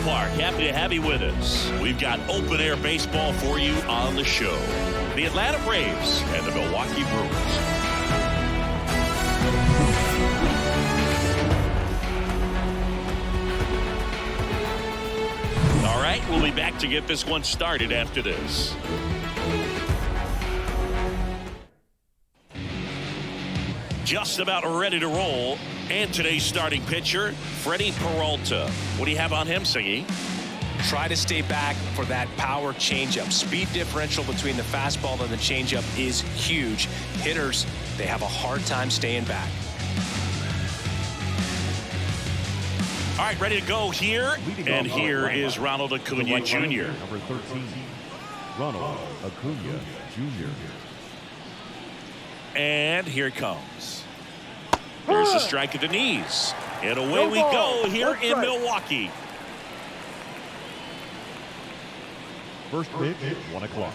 ballpark. Happy to have you with us. We've got open air baseball for you on the show. The Atlanta Braves and the Milwaukee Brewers. All right, we'll be back to get this one started after this. Just about ready to roll. And today's starting pitcher, Freddie Peralta. What do you have on him, Singy? Try to stay back for that power changeup. Speed differential between the fastball and the changeup is huge. Hitters, they have a hard time staying back. All right, ready to go here. And here is Ronald Acuna Jr. Number 13, Ronald Acuna Jr. And here it comes. Here's a strike at the knees. And away we go here in Milwaukee. First pitch, 1 o'clock.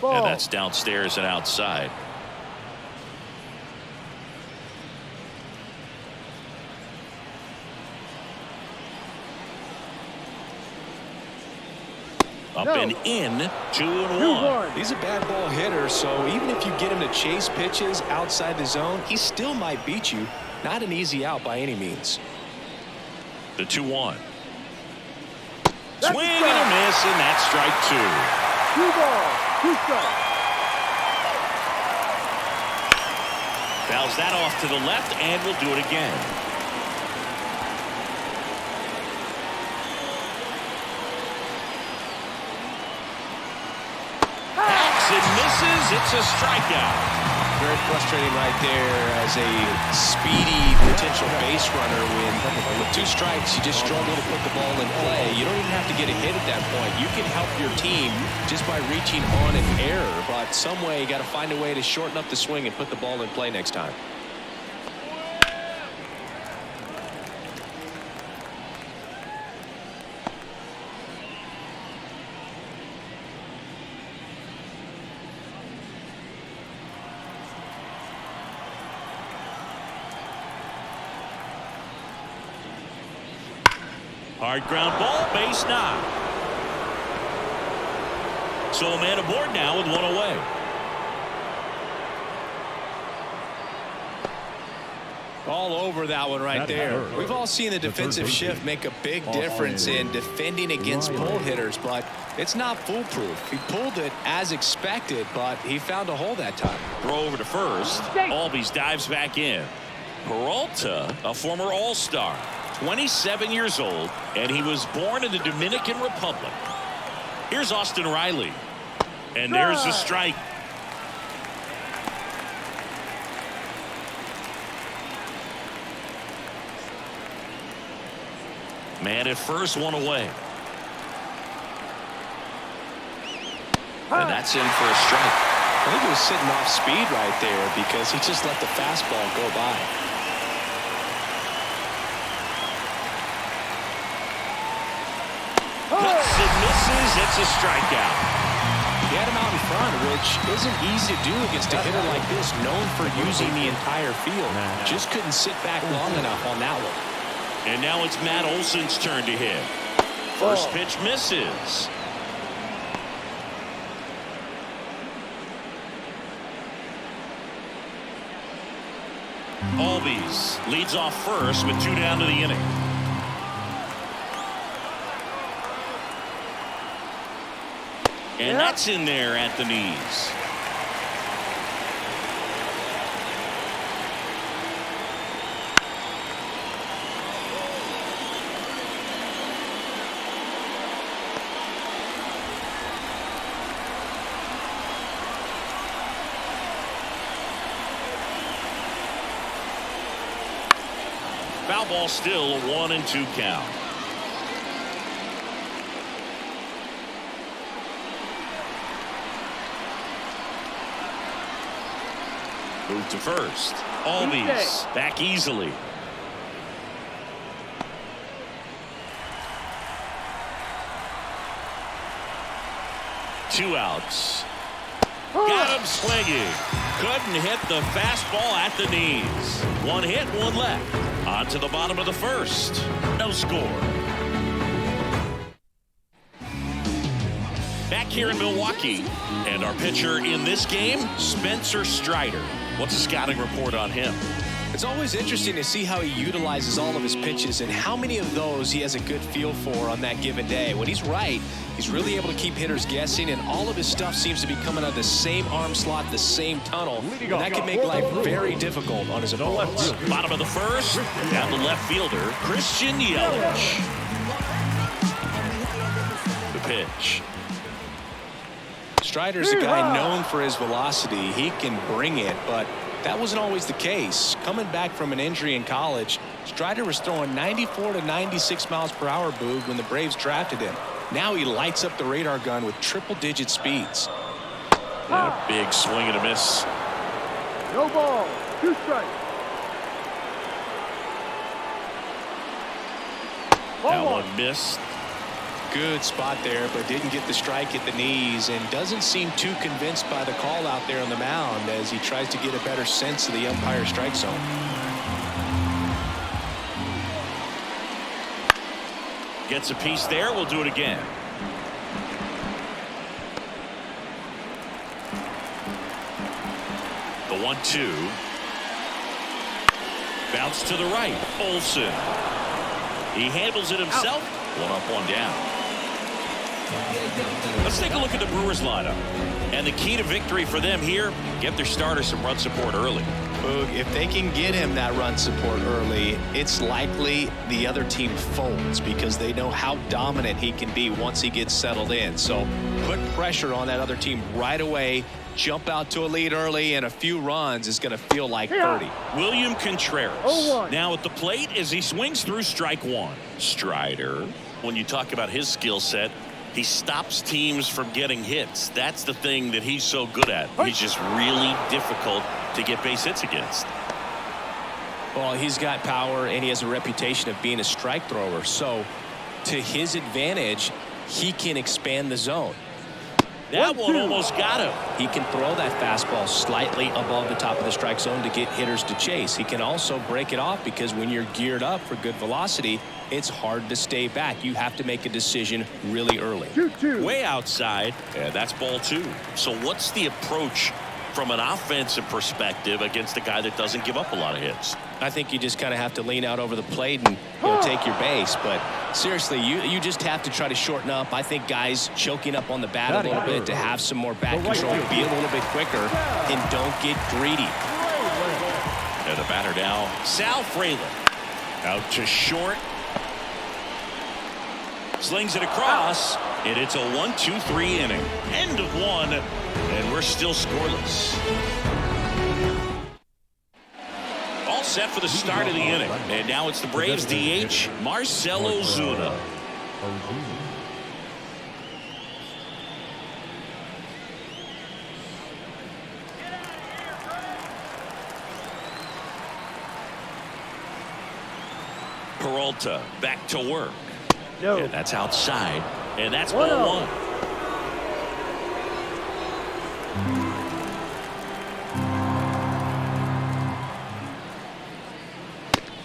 And that's downstairs and outside. Up and in, 2-1. He's a bad ball hitter, so even if you get him to chase pitches outside the zone, he still might beat you. Not an easy out by any means. The 2-1. Swing and a miss, and that's strike 2. 2 balls, 2 strikes. Fouls that off to the left, and we'll do it again. It misses. It's a strikeout. Very frustrating right there as a speedy potential base runner when with 2 strikes you just struggle to put the ball in play. You don't even have to get a hit at that point. You can help your team just by reaching on an error, but some way you got to find a way to shorten up the swing and put the ball in play next time. Hard ground ball, base knock. So a man aboard now with 1 away. All over that one right there. We've all seen the defensive shift make a big difference in defending against pull hitters, but it's not foolproof. He pulled it as expected, but he found a hole that time. Throw over to first. Albies dives back in. Peralta, a former All-Star. 27 years old, and he was born in the Dominican Republic. Here's Austin Riley. And there's a strike. Man at first, 1 away. And that's in for a strike. I think he was sitting off speed right there because he just let the fastball go by. Cuts and misses. It's a strikeout. He had him out in front, which isn't easy to do against a hitter like this, known for using the entire field. Just couldn't sit back long enough on that one. And now it's Matt Olson's turn to hit. First pitch misses. Albies leads off first with 2 down to the inning. And that's in there at the knees. Foul ball still, a 1-2 count. Move to first. Albies back easily. Two outs. Got him swinging. Couldn't hit the fastball at the knees. One hit, one left. On to the bottom of the first. No score. Back here in Milwaukee. And our pitcher in this game, Spencer Strider. What's a scouting report on him? It's always interesting to see how he utilizes all of his pitches and how many of those he has a good feel for on that given day. When he's right, he's really able to keep hitters guessing, and all of his stuff seems to be coming out of the same arm slot, the same tunnel, and that can make life very difficult on his opponents. Bottom of the first, down the left fielder, Christian Yelich. The pitch. Strider's a guy known for his velocity. He can bring it, but that wasn't always the case. Coming back from an injury in college, Strider was throwing 94 to 96 miles per hour, Boog, when the Braves drafted him. Now he lights up the radar gun with triple-digit speeds. And a big swing and a miss. No ball. 2 strikes. That one missed. Good spot there, but didn't get the strike at the knees, and doesn't seem too convinced by the call out there on the mound as he tries to get a better sense of the umpire strike zone. Gets a piece there. We'll do it again. The 1-2. Bounce to the right. Olson. He handles it himself. One up, one down. Let's take a look at the Brewers lineup. And the key to victory for them here, get their starter some run support early. Boog, if they can get him that run support early, it's likely the other team folds because they know how dominant he can be once he gets settled in. So put pressure on that other team right away. Jump out to a lead early, and a few runs is going to feel like 30. William Contreras 0-1. now at the plate as he swings through strike one. Strider, when you talk about his skill set, he stops teams from getting hits. That's the thing that he's so good at. He's just really difficult to get base hits against. Well, he's got power, and he has a reputation of being a strike thrower. So to his advantage, he can expand the zone. That one almost got him. He can throw that fastball slightly above the top of the strike zone to get hitters to chase. He can also break it off because when you're geared up for good velocity, it's hard to stay back. You have to make a decision really early. 2-2. Way outside, and that's ball 2. So what's the approach from an offensive perspective against a guy that doesn't give up a lot of hits? I think you just kind of have to lean out over the plate and take your base. But seriously, you just have to try to shorten up. I think guys choking up on the bat a little bit to have some more bat control, be a little bit quicker, and don't get greedy. And the batter now, Sal Frelick. Out to short. Slings it across, and it's a 1-2-3 inning. End of one, and we're still scoreless. All set for the start of the inning. And now it's the Braves DH, Marcell Ozuna. Peralta back to work. No. And that's outside. And that's ball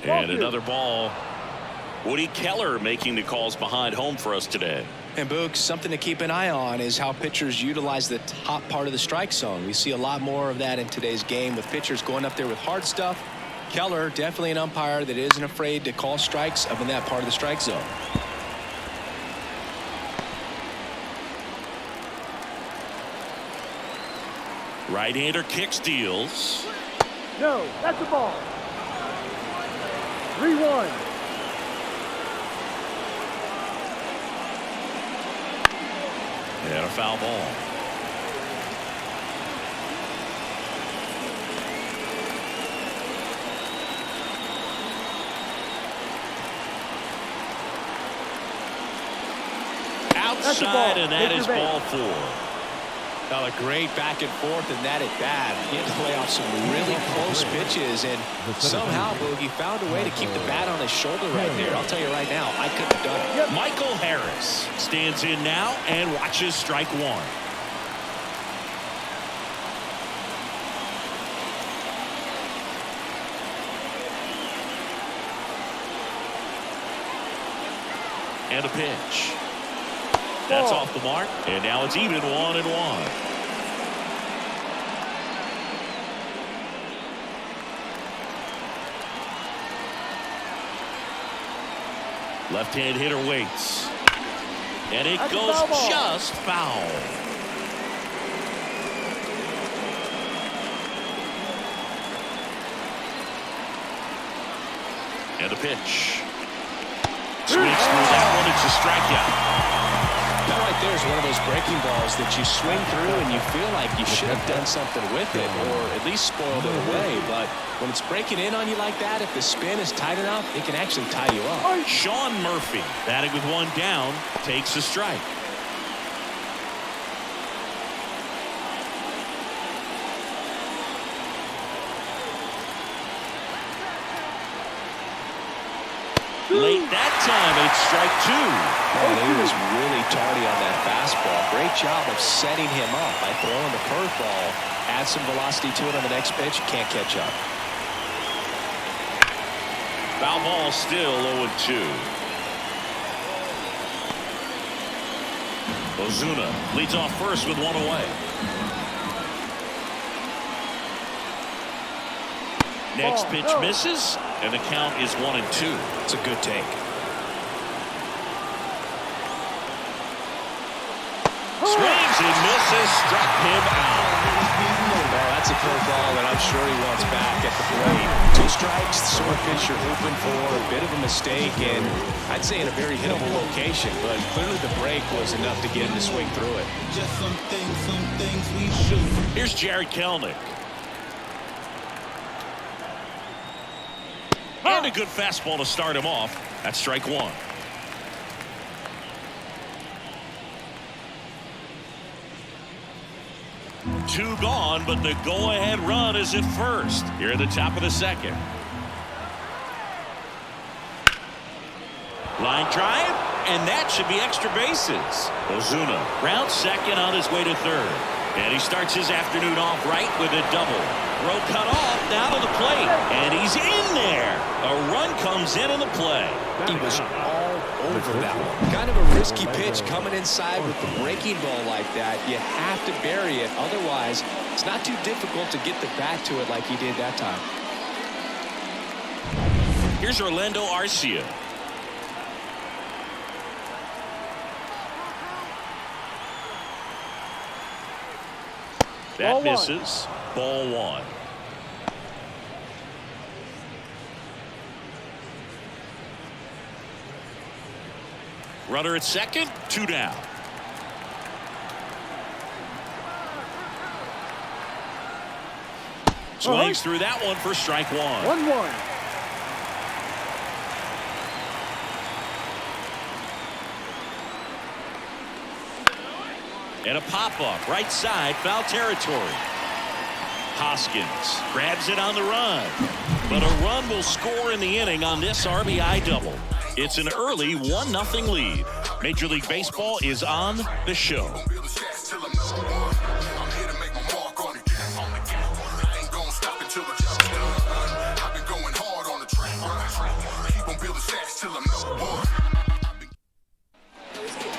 1. And another ball. Woody Keller making the calls behind home for us today. And Boog, something to keep an eye on is how pitchers utilize the top part of the strike zone. We see a lot more of that in today's game with pitchers going up there with hard stuff. Keller, definitely an umpire that isn't afraid to call strikes up in that part of the strike zone. Right-hander kicks, deals. No, that's a ball. 3-1. And a foul ball. Outside, and that is ball 4. Now a great back and forth, and that at bat. He had to play off some really close pitches, and somehow Boogie found a way to keep the bat on his shoulder right there. I'll tell you right now, I couldn't have done it. Michael Harris stands in now and watches strike 1. And a pitch. That's off the mark. And now it's even 1-1. Left-hand hitter waits. And it goes just foul. And a pitch. Swings through that one. It's a strikeout. That right there is one of those breaking balls that you swing through and you feel like you should have done something with it or at least spoiled it away. But when it's breaking in on you like that, if the spin is tight enough, it can actually tie you up. Sean Murphy, batting with one down, takes a strike. Late that time, it's strike 2. Man, he was really tardy on that fastball. Great job of setting him up by throwing the curveball. Add some velocity to it on the next pitch. Can't catch up. Foul ball still 0-2. Ozuna leads off first with one away. Next pitch misses, and the count is 1-2. It's a good take. Swings and misses, struck him out. Well, that's a curveball that I'm sure he wants back at the plate. 2 strikes, the sort of pitch you're hoping for, a bit of a mistake, and I'd say in a very hittable location, but clearly the break was enough to get him to swing through it. Just some things we shoot. Here's Jared Kelenic. And a good fastball to start him off. That's strike 1. Two gone, but the go-ahead run is at first. Here at the top of the second. Line drive, and that should be extra bases. Ozuna rounds second on his way to third. And he starts his afternoon off right with a double. Throw cut off, down to the plate, and he's in there. A run comes in the play. He was all over that one. Kind of a risky pitch coming inside with the breaking ball like that. You have to bury it. Otherwise, it's not too difficult to get the bat to it like he did that time. Here's Orlando Arcia. That misses. Ball 1. Runner at second, 2 down. Swings through that one for strike 1. 1-1. And a pop-up, right side, foul territory. Hoskins grabs it on the run. But a run will score in the inning on this RBI double. It's an early 1-0 lead. Major League Baseball is on the show.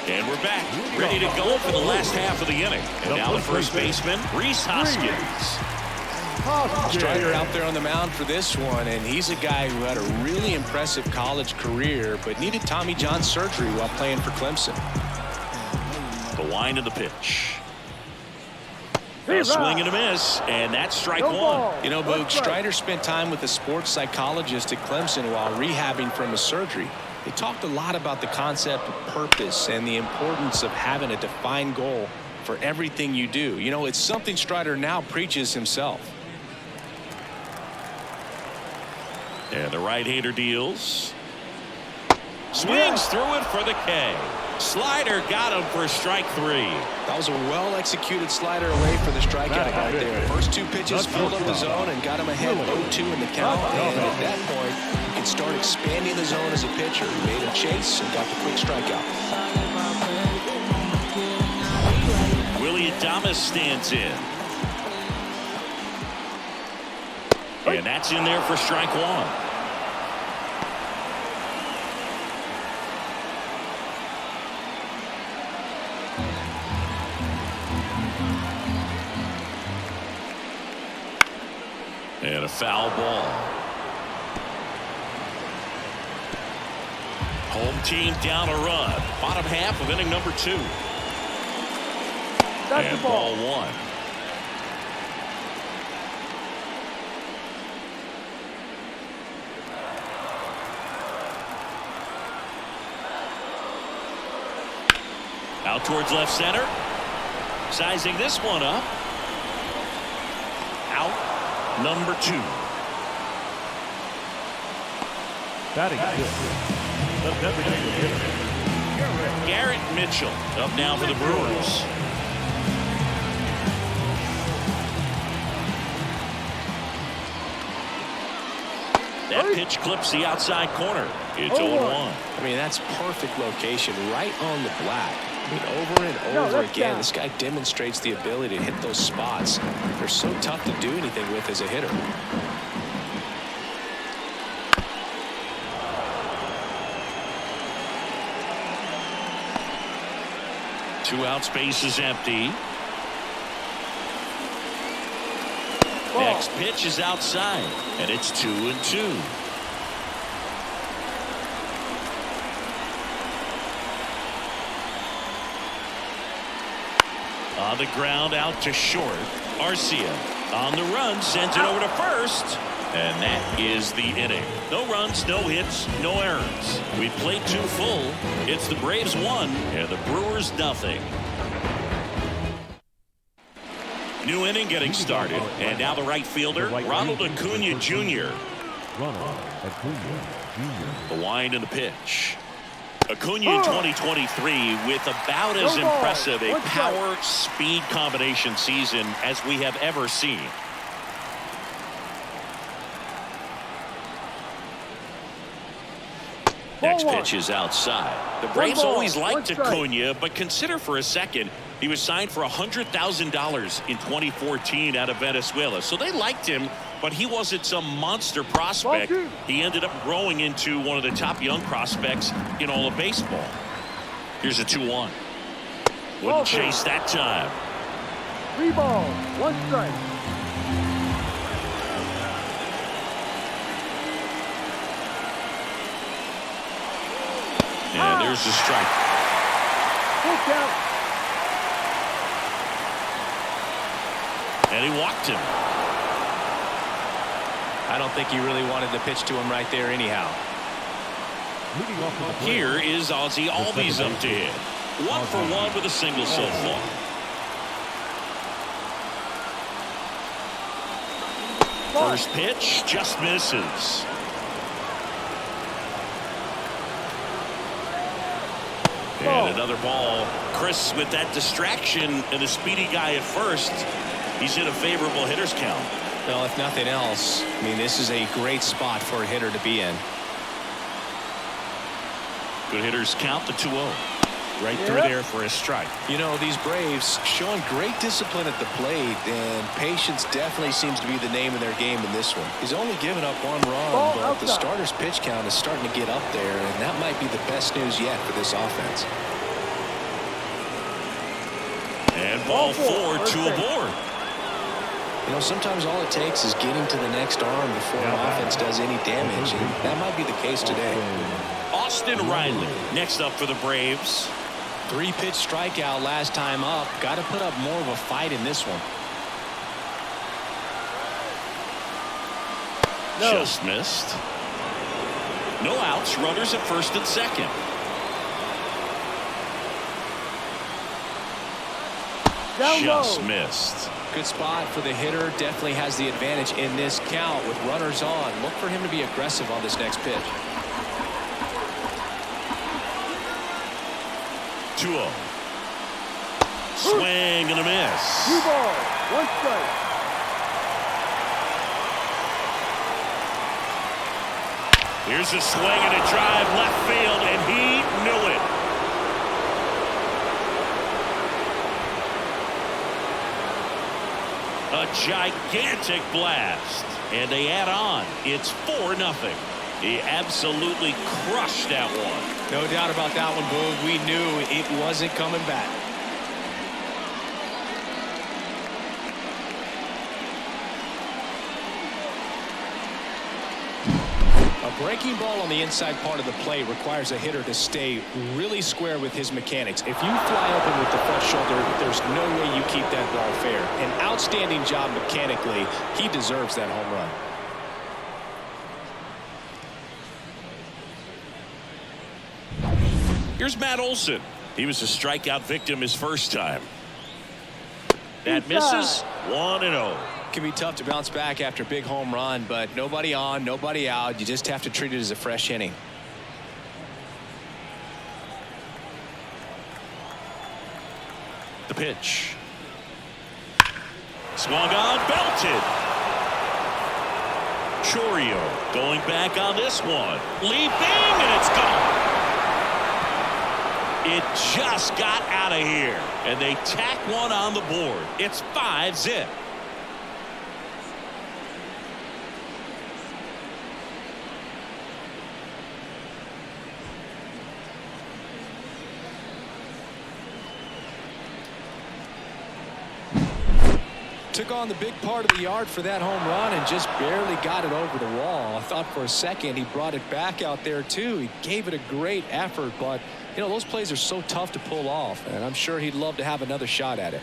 And we're back, ready to go for the last half of the inning. And now the first baseman, Rhys Hoskins. Strider out there on the mound for this one, and he's a guy who had a really impressive college career, but needed Tommy John surgery while playing for Clemson. The wind of the pitch. A swing and a miss, and that's strike 1. You know, Boog, Strider spent time with a sports psychologist at Clemson while rehabbing from his surgery. They talked a lot about the concept of purpose and the importance of having a defined goal for everything you do. You know, it's something Strider now preaches himself. And the right-hander deals. Swings through it for the K. Slider got him for strike 3. That was a well-executed slider away for the strikeout right there. First 2 pitches filled up the zone and got him ahead 0-2 in the count. And at that point, you can start expanding the zone as a pitcher. He made a chase and got the quick strikeout. Willie Adames stands in. And that's in there for strike 1. And a foul ball. Home team down a run. Bottom half of inning number 2. That's And the ball. ball 1. Out towards left center. Sizing this one up. Out number 2. Batting fifth, the designated hitter, Garrett Mitchell up now for the Brewers. That pitch clips the outside corner. It's 0-1. I mean, that's perfect location right on the black. I mean, over and over again, this guy demonstrates the ability to hit those spots. They're so tough to do anything with as a hitter. Two out, space is empty. Ball. Next pitch is outside, and it's 2-2. On the ground, out to short. Arcia on the run, sends it over to first. And that is the inning. No runs, no hits, no errors. We played 2 full. It's the Braves 1 and the Brewers nothing. New inning getting started. And now the right fielder, Ronald Acuna Jr. Ronald Acuna Jr. The wind and the pitch. Acuna in 2023 with about as No ball. impressive a One strike. power-speed combination season as we have ever seen. Next Ball pitch one. is outside. The Braves ball, always one liked strike. Acuna, but consider for a second he was signed for $100,000 in 2014 out of Venezuela. So they liked him, but he wasn't some monster prospect. Ball two. He ended up growing into one of the top young prospects in all of baseball. Here's a 2-1. Ball Wouldn't two. chase that time. 3 balls, 1 strike. And there's the strike. Full count. And he walked him. I don't think he really wanted to pitch to him right there anyhow. Leading off the plate, Here is Ozzie Albies up to hit. 1 for 1 with a single so far. Ball. First pitch just misses. Ball. And another ball. Chris with that distraction and a speedy guy at first. He's in a favorable hitter's count. Well, if nothing else, I mean, this is a great spot for a hitter to be in. Good hitters count the 2-0. Right through there for a strike. You know, these Braves showing great discipline at the plate, and patience definitely seems to be the name of their game in this one. He's only given up 1 run, Ball but the outside. starter's pitch count is starting to get up there, and that might be the best news yet for this offense. And ball 4, First 2 base. aboard. You know, sometimes all it takes is getting to the next arm before an offense does any damage, and that might be the case today. Austin Riley next up for the Braves. 3-pitch strikeout last time up. Got to put up more of a fight in this one. No. Just missed. No outs. Runners at first and second. Down Just low. missed. Good spot for the hitter. Definitely has the advantage in this count with runners on. Look for him to be aggressive on this next pitch. 2-0. Swing and a miss. 2 balls, 1 strike. Here's a swing and a drive left field, and he knew it. A gigantic blast, and they add on. It's 4-0. He absolutely crushed that one. No doubt about that one, Boog. We knew it wasn't coming back. A breaking ball on the inside part of the plate requires a hitter to stay really square with his mechanics. If you fly open with the front shoulder, there's no way you keep that ball fair. An outstanding job mechanically. He deserves that home run. Here's Matt Olson. He was a strikeout victim his first time. That misses. 1-0. Can be tough to bounce back after a big home run, but nobody on, nobody out. You just have to treat it as a fresh inning. The pitch. Swung on, belted. Chourio going back on this one. Leaping, and it's gone. It just got out of here, and they tack one on the board. It's 5-zip. Took on the big part of the yard for that home run and just barely got it over the wall. I thought for a second he brought it back out there too. He gave it a great effort, but you know, those plays are so tough to pull off, and I'm sure he'd love to have another shot at it.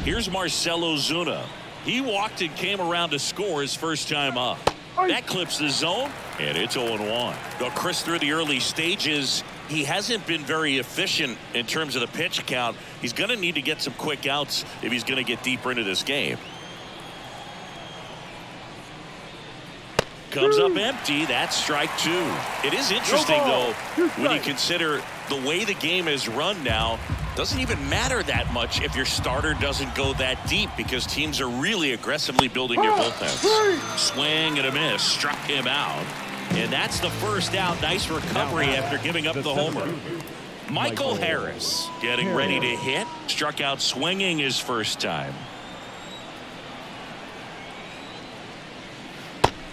Here's Marcell Ozuna. He walked and came around to score his first time up. That clips the zone, and it's 0-1. Though Chris, through the early stages, he hasn't been very efficient in terms of the pitch count. He's going to need to get some quick outs if he's going to get deeper into this game. Comes up empty. That's strike 2. It is interesting, though, when you consider the way the game is run now. Doesn't even matter that much if your starter doesn't go that deep, because teams are really aggressively building their bullpens. Swing and a miss. Struck him out. And that's the first out. Nice recovery after giving up the homer. Michael Harris getting ready to hit. Struck out swinging his first time.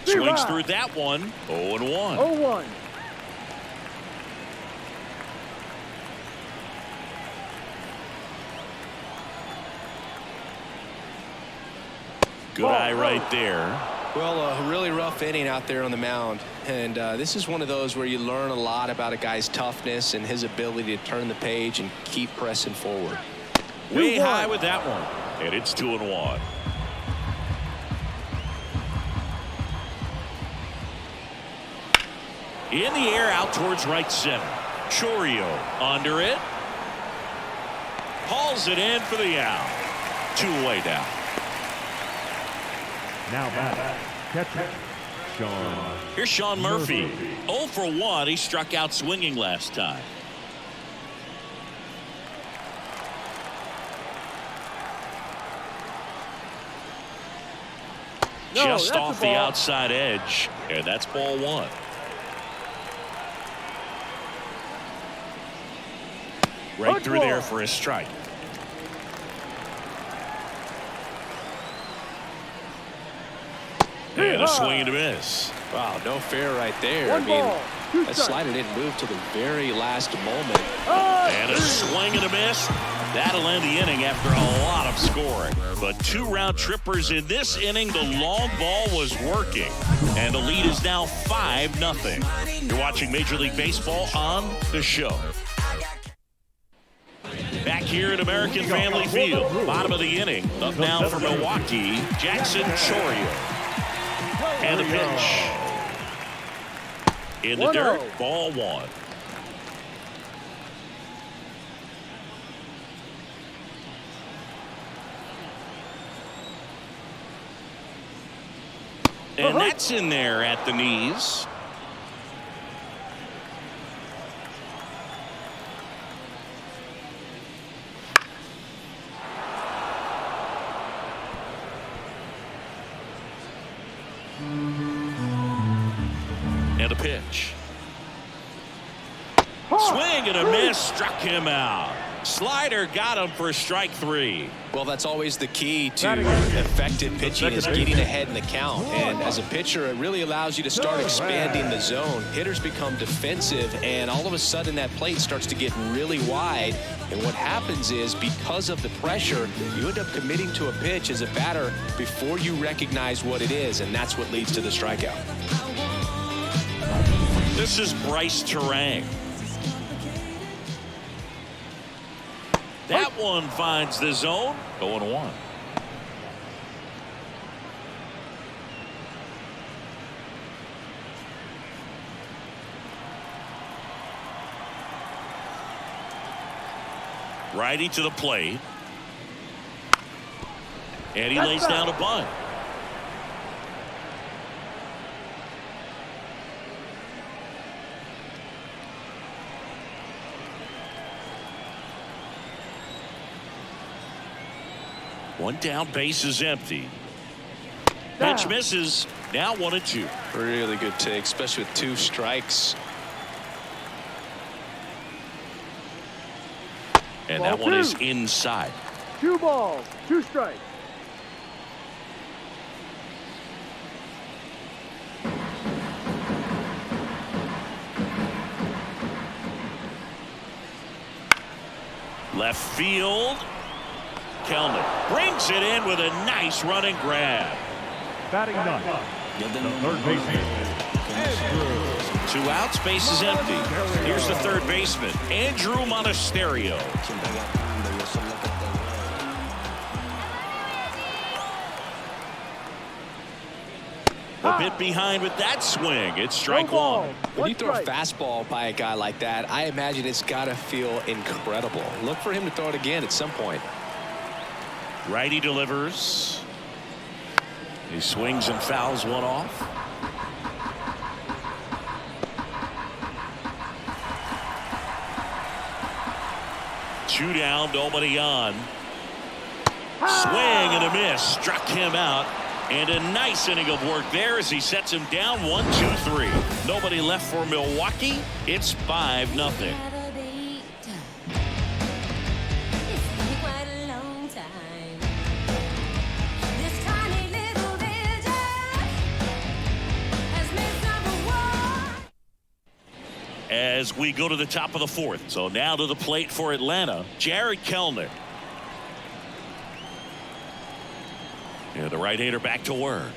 Swings through that one. 0-1. 0-1. Good eye right there. Well, a really rough inning out there on the mound, and this is one of those where you learn a lot about a guy's toughness and his ability to turn the page and keep pressing forward. Way high with that one, and it's 2-1. In the air, out towards right center. Chourio under it. Hauls it in for the out. 2-away now. Now back, catcher, Sean. Here's Sean Murphy. 0 for 1. He struck out swinging last time. Just off the outside edge, and that's ball 1. Right through there for a strike. And a swing and a miss. Wow, no fair right there. I mean, that slider didn't move till the very last moment. And a swing and a miss. That'll end the inning after a lot of scoring. But 2 round trippers in this inning. The long ball was working. And the lead is now 5-0. You're watching Major League Baseball on The Show. Back here at American Family Field. Bottom of the inning. Up now for Milwaukee, Jackson Chourio. And the pitch. In the dirt, ball 1. And that's in there at the knees. And a pitch. Swing and a miss. Struck him out. Slider got him for strike 3. Well, that's always the key to effective pitching, is getting ahead in the count. And as a pitcher, it really allows you to start expanding the zone. Hitters become defensive, and all of a sudden that plate starts to get really wide. And what happens is, because of the pressure, you end up committing to a pitch as a batter before you recognize what it is, and that's what leads to the strikeout. This is Bryce Terang. That one finds the zone. 0-1. Righty to the plate. And he lays down a bunt. One down, base is empty. Pitch misses. Now 1-2. Really good take, especially with 2 strikes. And that one is inside. 2 balls, 2 strikes. Left field. Kellner brings it in with a nice running grab. Batting ninth, the third baseman, Andrew. 2 outs, base is empty. Here's the third baseman, Andrew Monasterio. A bit behind with that swing. It's strike 1. When you throw a fastball by a guy like that, I imagine it's got to feel incredible. Look for him to throw it again at some point. Righty delivers. He swings and fouls one off. Two down, nobody on. Swing and a miss. Struck him out. And a nice inning of work there as he sets him down 1-2-3. Nobody left for Milwaukee. It's 5-0. As we go to the top of the 4th. So now to the plate for Atlanta, Jared Kellner. Yeah, the right-hander back to work.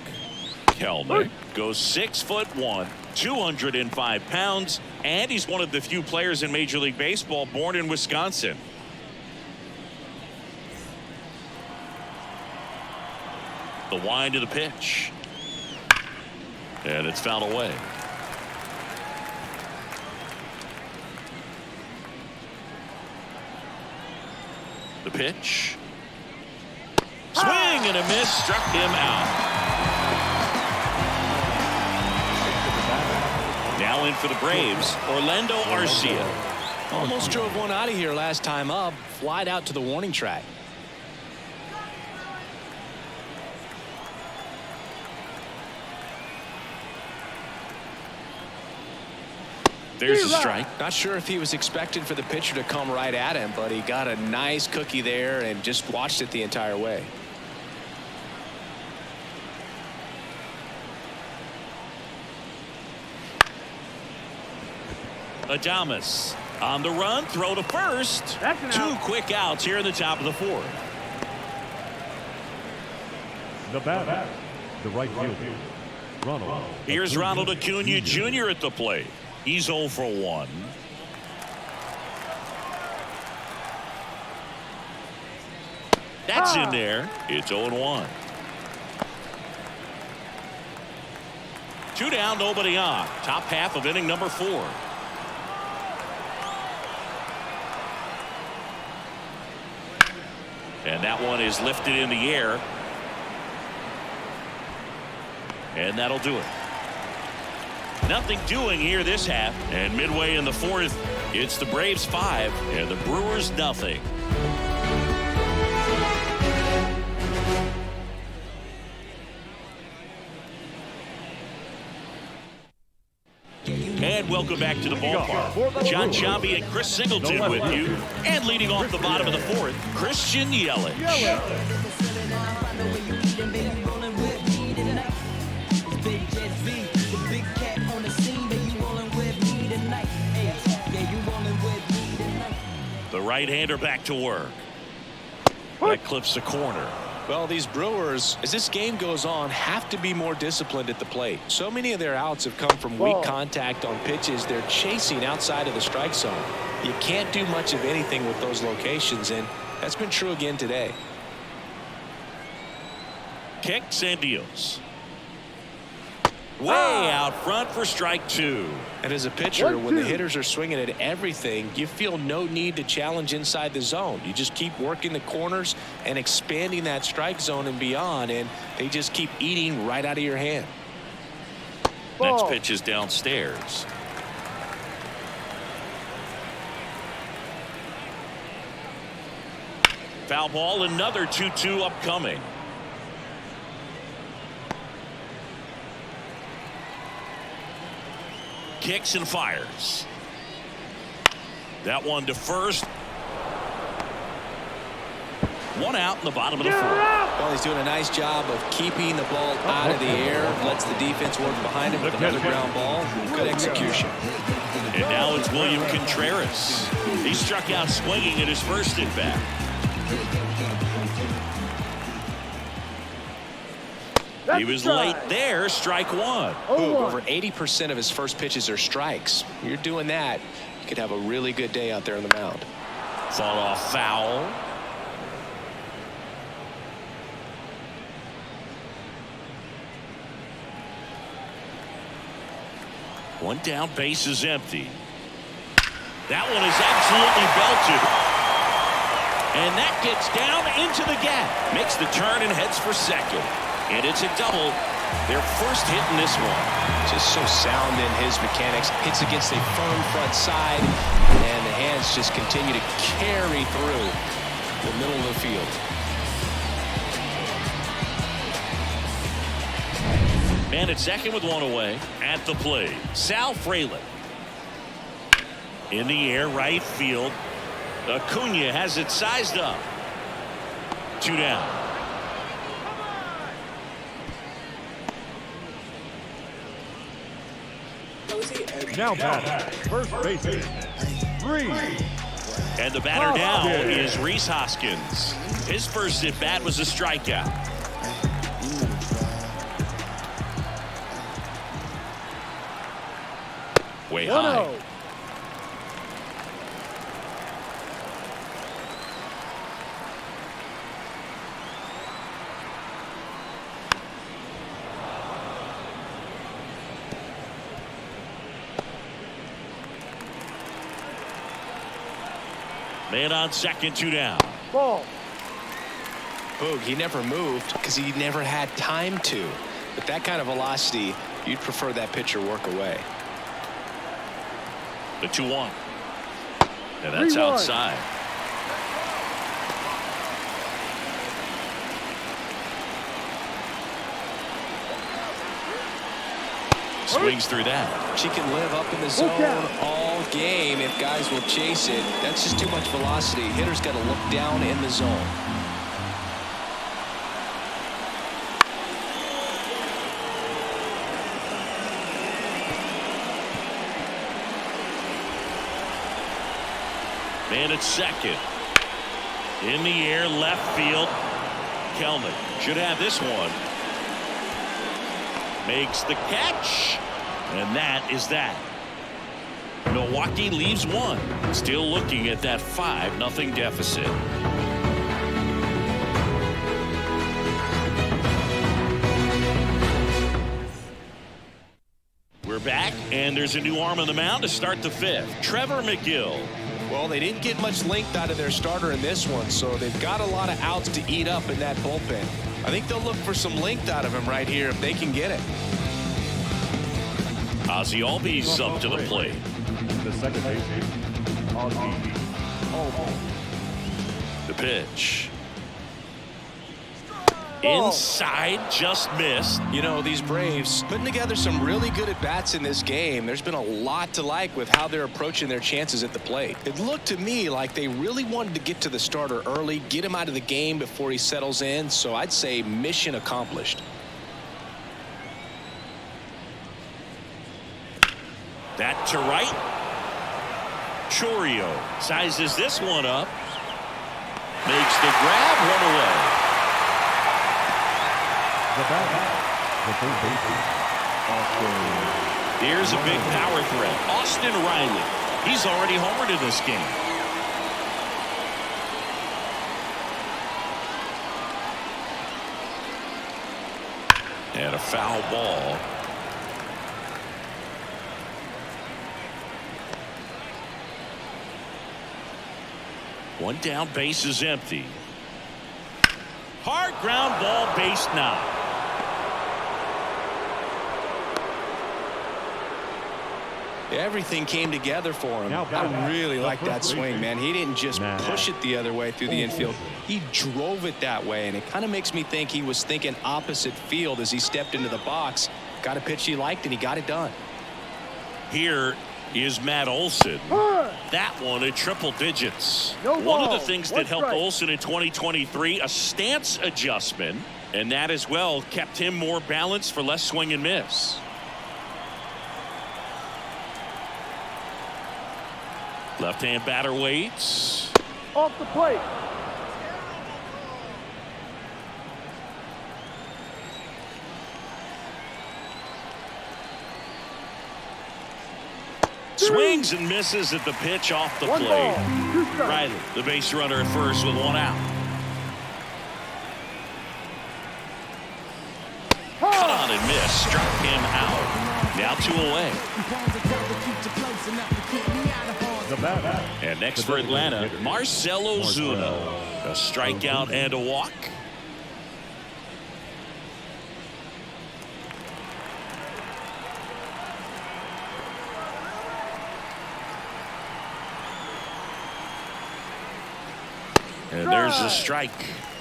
Kellner goes 6'1", 205 pounds, and he's one of the few players in Major League Baseball born in Wisconsin. The wind of the pitch. And it's fouled away. The pitch. Swing and a miss. Struck him out. Now in for the Braves, Orlando Arcia. Almost drove one out of here last time up. Flied out to the warning track. There's a strike. Not sure if he was expecting for the pitcher to come right at him, but he got a nice cookie there and just watched it the entire way. Adames on the run, throw to first. 2 quick outs here in the top of the 4th. The batter, the right fielder, Ronald. Here's Ronald Acuna Jr. at the plate. He's 0 for 1. That's in there. It's 0-1. 2 down, nobody on. Top half of inning number 4. And that one is lifted in the air. And that'll do it. Nothing doing here this half. And midway in the 4th, it's the Braves 5 and the Brewers nothing. And welcome back to the ballpark. John Chambi and Chris Singleton with you. And leading off the bottom of the 4th, Christian Yelich. The right-hander back to work. That clips the corner. Well, these Brewers, as this game goes on, have to be more disciplined at the plate. So many of their outs have come from weak contact on pitches they're chasing outside of the strike zone. You can't do much of anything with those locations, and that's been true again today. Kicks and deals. Way out front for strike 2. And as a pitcher, when the hitters are swinging at everything, you feel no need to challenge inside the zone. You just keep working the corners and expanding that strike zone and beyond, and they just keep eating right out of your hand. Next pitch is downstairs. Foul ball, another 2-2 upcoming. Kicks and fires. That one to first. One out in the bottom of the 4th. Well, he's doing a nice job of keeping the ball out of the air. Lets the defense work behind him with another ground ball. Good execution. And now it's William Contreras. He struck out swinging at his first at bat. He was late there. Strike 1. Over 80% of his first pitches are strikes. You're doing that, you could have a really good day out there on the mound. Fall off foul. One down, base is empty. That one is absolutely belted. And that gets down into the gap. Makes the turn and heads for second. And it's a double. Their first hit in this one. Just so sound in his mechanics. Hits against a firm front side. And the hands just continue to carry through the middle of the field. Man at second with one away. At the plate, Sal Frelick. In the air, right field. Acuna has it sized up. 2 down. Now batting, first baseman, Reese. And the batter now is Rhys Hoskins. His first at bat was a strikeout. Way high. Man on second, 2 down. Ball. Boog, he never moved because he never had time to. With that kind of velocity, you'd prefer that pitcher work away. The 2-1. And that's outside. Swings through that. She can live up in the zone all game if guys will chase it. That's just too much velocity. Hitter's got to look down in the zone. Man at second. In the air, left field. Kelman should have this one. Makes the catch. And that is that. Milwaukee leaves one. Still looking at that 5-0 deficit. We're back, and there's a new arm on the mound to start the 5th. Trevor McGill. Well, they didn't get much length out of their starter in this one, so they've got a lot of outs to eat up in that bullpen. I think they'll look for some length out of him right here if they can get it. Ozzie Albies up to the plate. The second baseman, Ozzie Albies. The pitch. Inside, just missed. You know, these Braves putting together some really good at-bats in this game. There's been a lot to like with how they're approaching their chances at the plate. It looked to me like they really wanted to get to the starter early, get him out of the game before he settles in. So I'd say mission accomplished. That to right. Chorio sizes this one up. Makes the grab, run away. The batter, the third baseman, Austin. Here's a big power threat. Austin Riley. He's already homered in this game. And a foul ball. One down, base is empty. Hard ground ball, base knock. Everything came together for him. I really like that swing, man. He didn't just push it the other way through the infield. He drove it that way, and it kind of makes me think he was thinking opposite field as he stepped into the box. Got a pitch he liked, and he got it done. Here is Matt Olson. That one at triple digits. One of the things that helped Olson in 2023, a stance adjustment, and that as well kept him more balanced for less swing and miss. Left-hand batter waits. Off the plate. Swings and misses at the pitch off the plate. Riley, the base runner at first with one out. Cut on and miss. Struck him out. Now 2 away. The batter. And next for Atlanta, Marcell Ozuna. A strikeout and a walk. And there's a strike.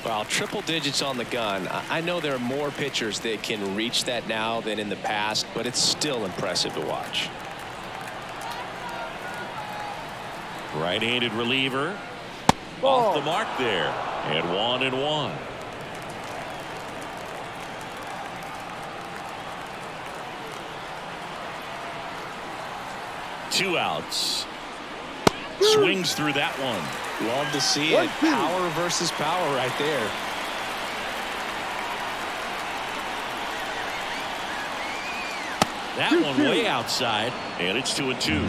Well, triple digits on the gun. I know there are more pitchers that can reach that now than in the past, but it's still impressive to watch. Right-handed reliever. Off the mark there. And 1-1. Two outs. Swings through that one. Love to see it. Power versus power right there. That one way outside, and it's 2-2.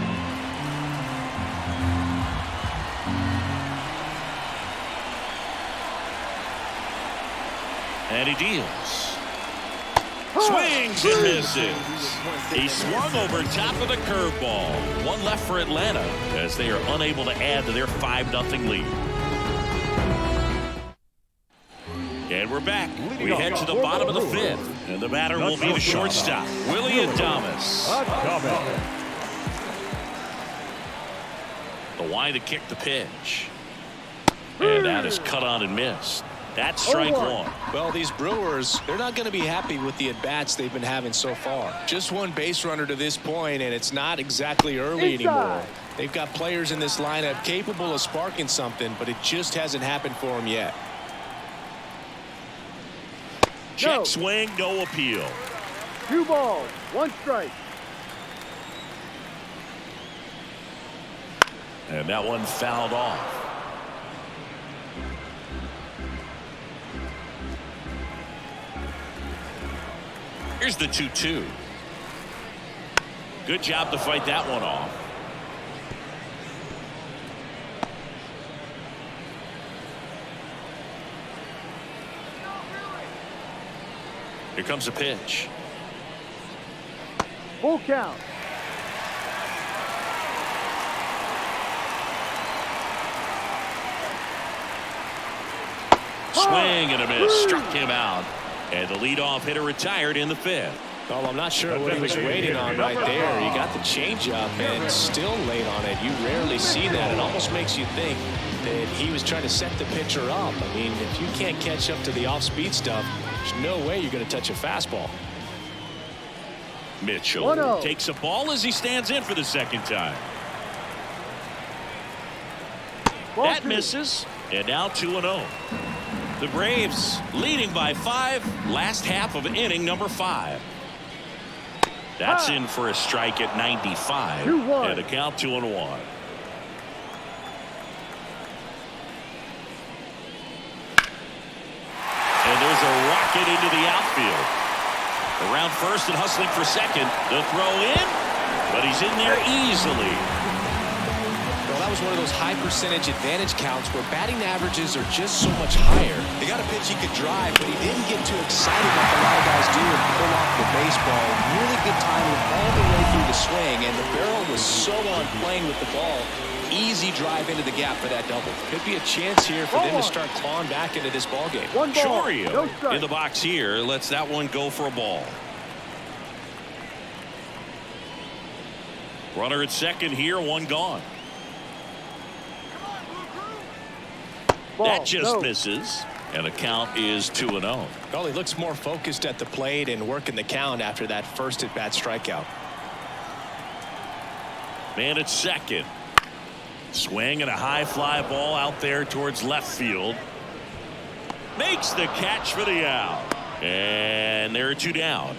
And he deals. Swings and misses. He swung over top of the curveball. One left for Atlanta as they are unable to add to their 5-0 lead. And we're back. We head to the bottom of the 5th. And the batter will be the shortstop, Willie Adames. The wind to kick the pitch. And that is cut on and missed. That's strike one. Well, these Brewers, they're not going to be happy with the at-bats they've been having so far. Just one base runner to this point, and it's not exactly early anymore. They've got players in this lineup capable of sparking something, but it just hasn't happened for them yet. Check swing, no appeal. 2 balls, 1 strike. And that one fouled off. Here's the 2-2. Good job to fight that one off. Here comes a pitch. Full count. Swing and a miss. Struck him out. And the leadoff hitter retired in the 5th. Well, I'm not sure what he was waiting on right there. He got the changeup and still late on it. You rarely see that. It almost makes you think that he was trying to set the pitcher up. I mean, if you can't catch up to the off-speed stuff, there's no way you're going to touch a fastball. Mitchell takes a ball as he stands in for the second time. That misses. And now 2-0. The Braves leading by 5. Last half of inning number 5. That's in for a strike at 95. And a count 2-1. And there's fires a rocket into the outfield. Around first and hustling for second. The throw in, but he's in there easily. Well, that was one of those high percentage advantage counts where batting averages are just so much higher. They got a pitch he could drive, but he didn't get too excited like a lot of guys do and pull off the baseball. Really good timing all the way through the swing, and the barrel was so on plane with the ball. Easy drive into the gap for that double. Could be a chance here for them to start clawing back into this ball game. Chorio in the box here lets that one go for a ball. Runner at second here, one gone. That just misses, and the count is 2-0. Well, he looks more focused at the plate and working the count after that first at-bat strikeout. Man at second. Swing and a high fly ball out there towards left field. Makes the catch for the out. And there are two down.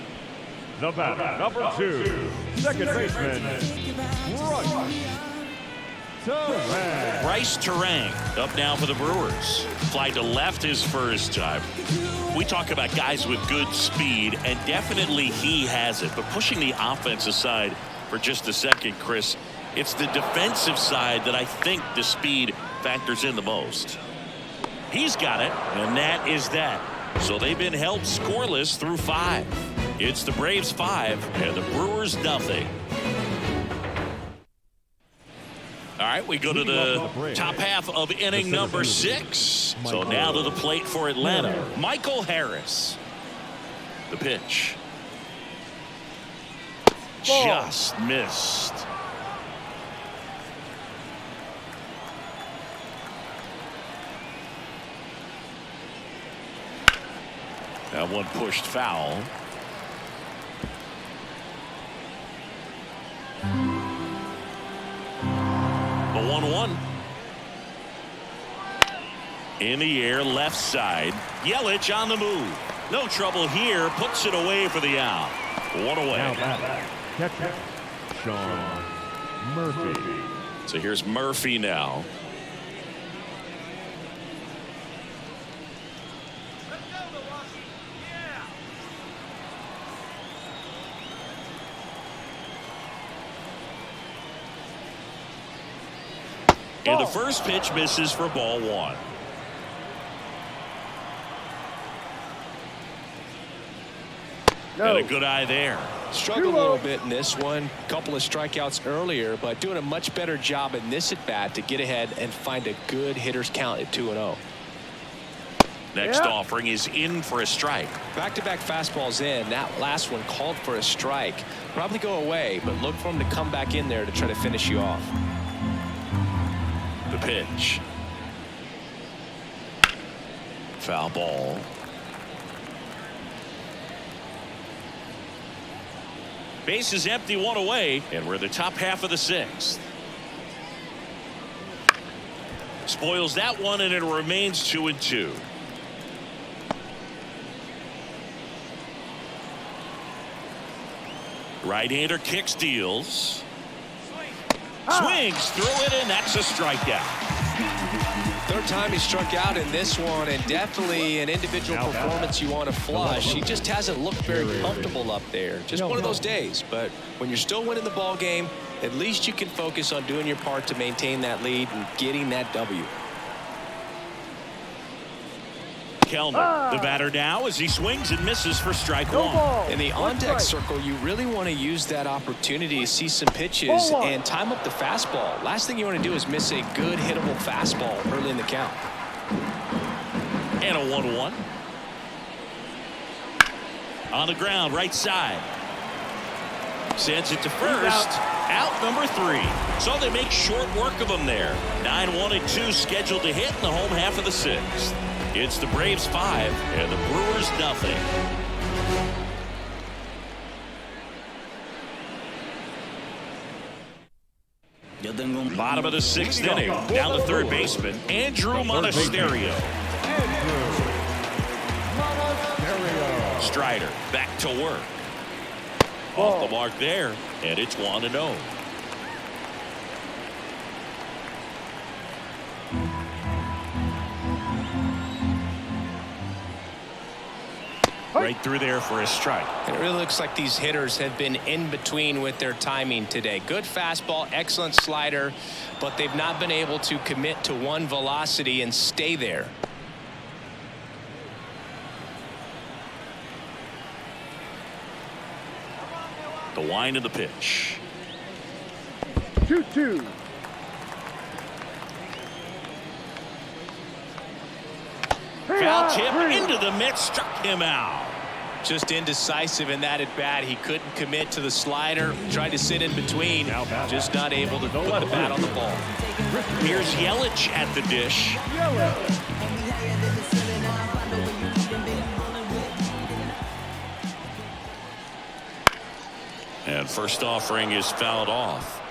The batter, number 2, second baseman, Bryce Terang up now for the Brewers. Fly to left his first time. We talk about guys with good speed, and definitely he has it. But pushing the offense aside for just a second, Chris, it's the defensive side that I think the speed factors in the most. He's got it, and that is that. So they've been held scoreless through 5. It's the Braves 5 and the Brewers nothing. All right, we go to the top half of inning number 6. So now to the plate for Atlanta. Michael Harris. The pitch. Just missed. That one pushed foul. The 1-1. In the air, left side. Yelich on the move. No trouble here. Puts it away for the out. One away. Catcher, Sean Murphy. So here's Murphy now. And the first pitch misses for ball 1. And a good eye there. Struggled a little bit in this one. Couple of strikeouts earlier, but doing a much better job in this at bat to get ahead and find a good hitter's count at 2-0. Next offering is in for a strike. Back-to-back fastballs in. That last one called for a strike. Probably go away, but look for him to come back in there to try to finish you off. The pitch. Foul ball. Base is empty, one away, and we're the top half of the 6th. Spoils that one, and it remains 2-2. Right-hander kicks, deals. Swings through it, and that's a strikeout. Third time he struck out in this one, and definitely an individual performance you want to flush. He just hasn't looked very comfortable up there. Just one of those days. But when you're still winning the ball game, at least you can focus on doing your part to maintain that lead and getting that W. Kellner, the batter now, as he swings and misses for strike 1. In the on-deck circle, you really want to use that opportunity to see some pitches and time up the fastball. Last thing you want to do is miss a good hittable fastball early in the count. And a 1-1. On the ground, right side. Sends it to first. Out number 3. So they make short work of him there. 9-1-2 scheduled to hit in the home half of the 6th. It's the Braves 5 and the Brewers nothing. Bottom of the 6th inning. Down the third baseman, Andrew Monasterio. Strider back to work. Off the mark there, and it's 1-0. right through there for a strike. And it really looks like these hitters have been in between with their timing today. Good fastball, excellent slider, but they've not been able to commit to one velocity and stay there. The wind of the pitch. 2-2. Foul tip into the mitt, struck him out. Just indecisive in that at bat. He couldn't commit to the slider. Tried to sit in between. Just not able to put the bat on the ball. Here's Yelich at the dish. And first offering is fouled off.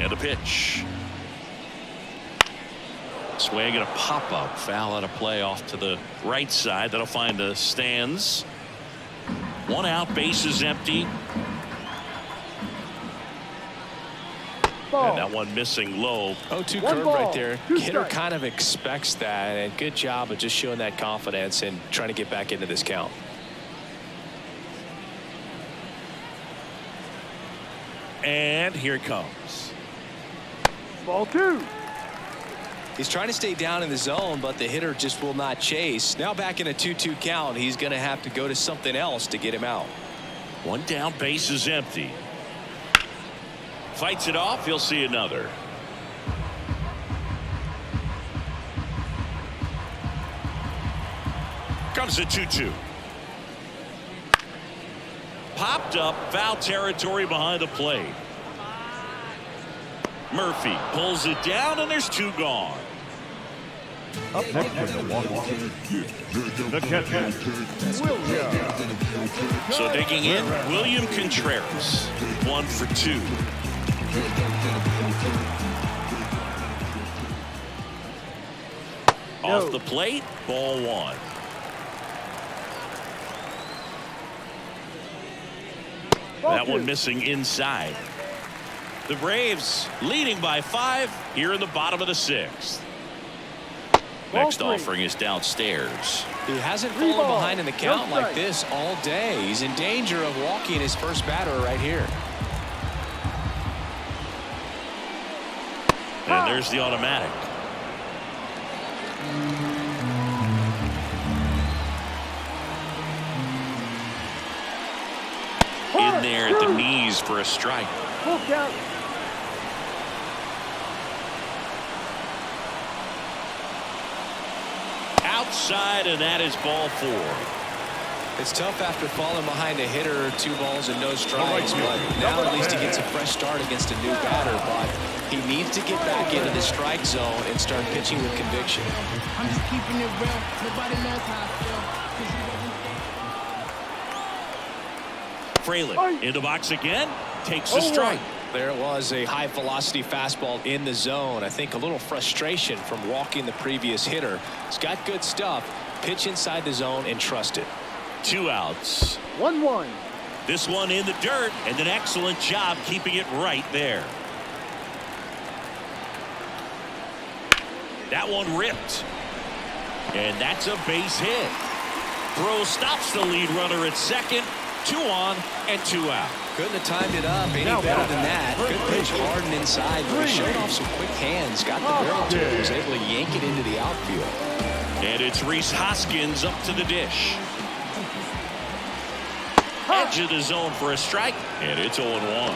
And a pitch. Swing and a pop-up. Foul out of play off to the right side. That'll find the stands. One out, bases empty. Ball. And that one missing low. 0-2 One curve ball, right there. 2 Hitter strikes. kind of expects that, and good job of just showing that confidence and trying to get back into this count. And here it comes. Ball 2. He's trying to stay down in the zone, but the hitter just will not chase. Now back in a 2-2 count, he's going to have to go to something else to get him out. One down, base is empty. Fights it off, he'll see another. Comes the 2-2. Popped up, foul territory behind the plate. Murphy pulls it down, and there's 2 gone. Up next for Milwaukee, the catcher, William. So digging in, William Contreras. 1 for 2. Off the plate, ball 1. That one missing inside. The Braves leading by 5 here in the bottom of the 6th. Next offering is downstairs. He hasn't fallen behind in the count like this all day. He's in danger of walking his first batter right here. And there's the automatic. In there at the knees for a strike. Full count. Outside, and that is ball 4. It's tough after falling behind a hitter, 2 balls and no strikes, but now at least he gets a fresh start against a new batter. But he needs to get back into the strike zone and start pitching with conviction. I'm just keeping it real. Nobody knows how I feel. Fraley in the box again, takes the strike. There it was, a high velocity fastball in the zone. I think a little frustration from walking the previous hitter. He's got good stuff. Pitch inside the zone and trust it. 2 outs. 1-1. This one in the dirt, and an excellent job keeping it right there. That one ripped. And that's a base hit. Throw stops the lead runner at second. 2 on and 2 out. Couldn't have timed it up any better than that. Good pitch hard and inside, but he showed off some quick hands. Got the barrel to it. Was able to yank it into the outfield. And it's Rhys Hoskins up to the dish. Edge of the zone for a strike, and it's 0-1.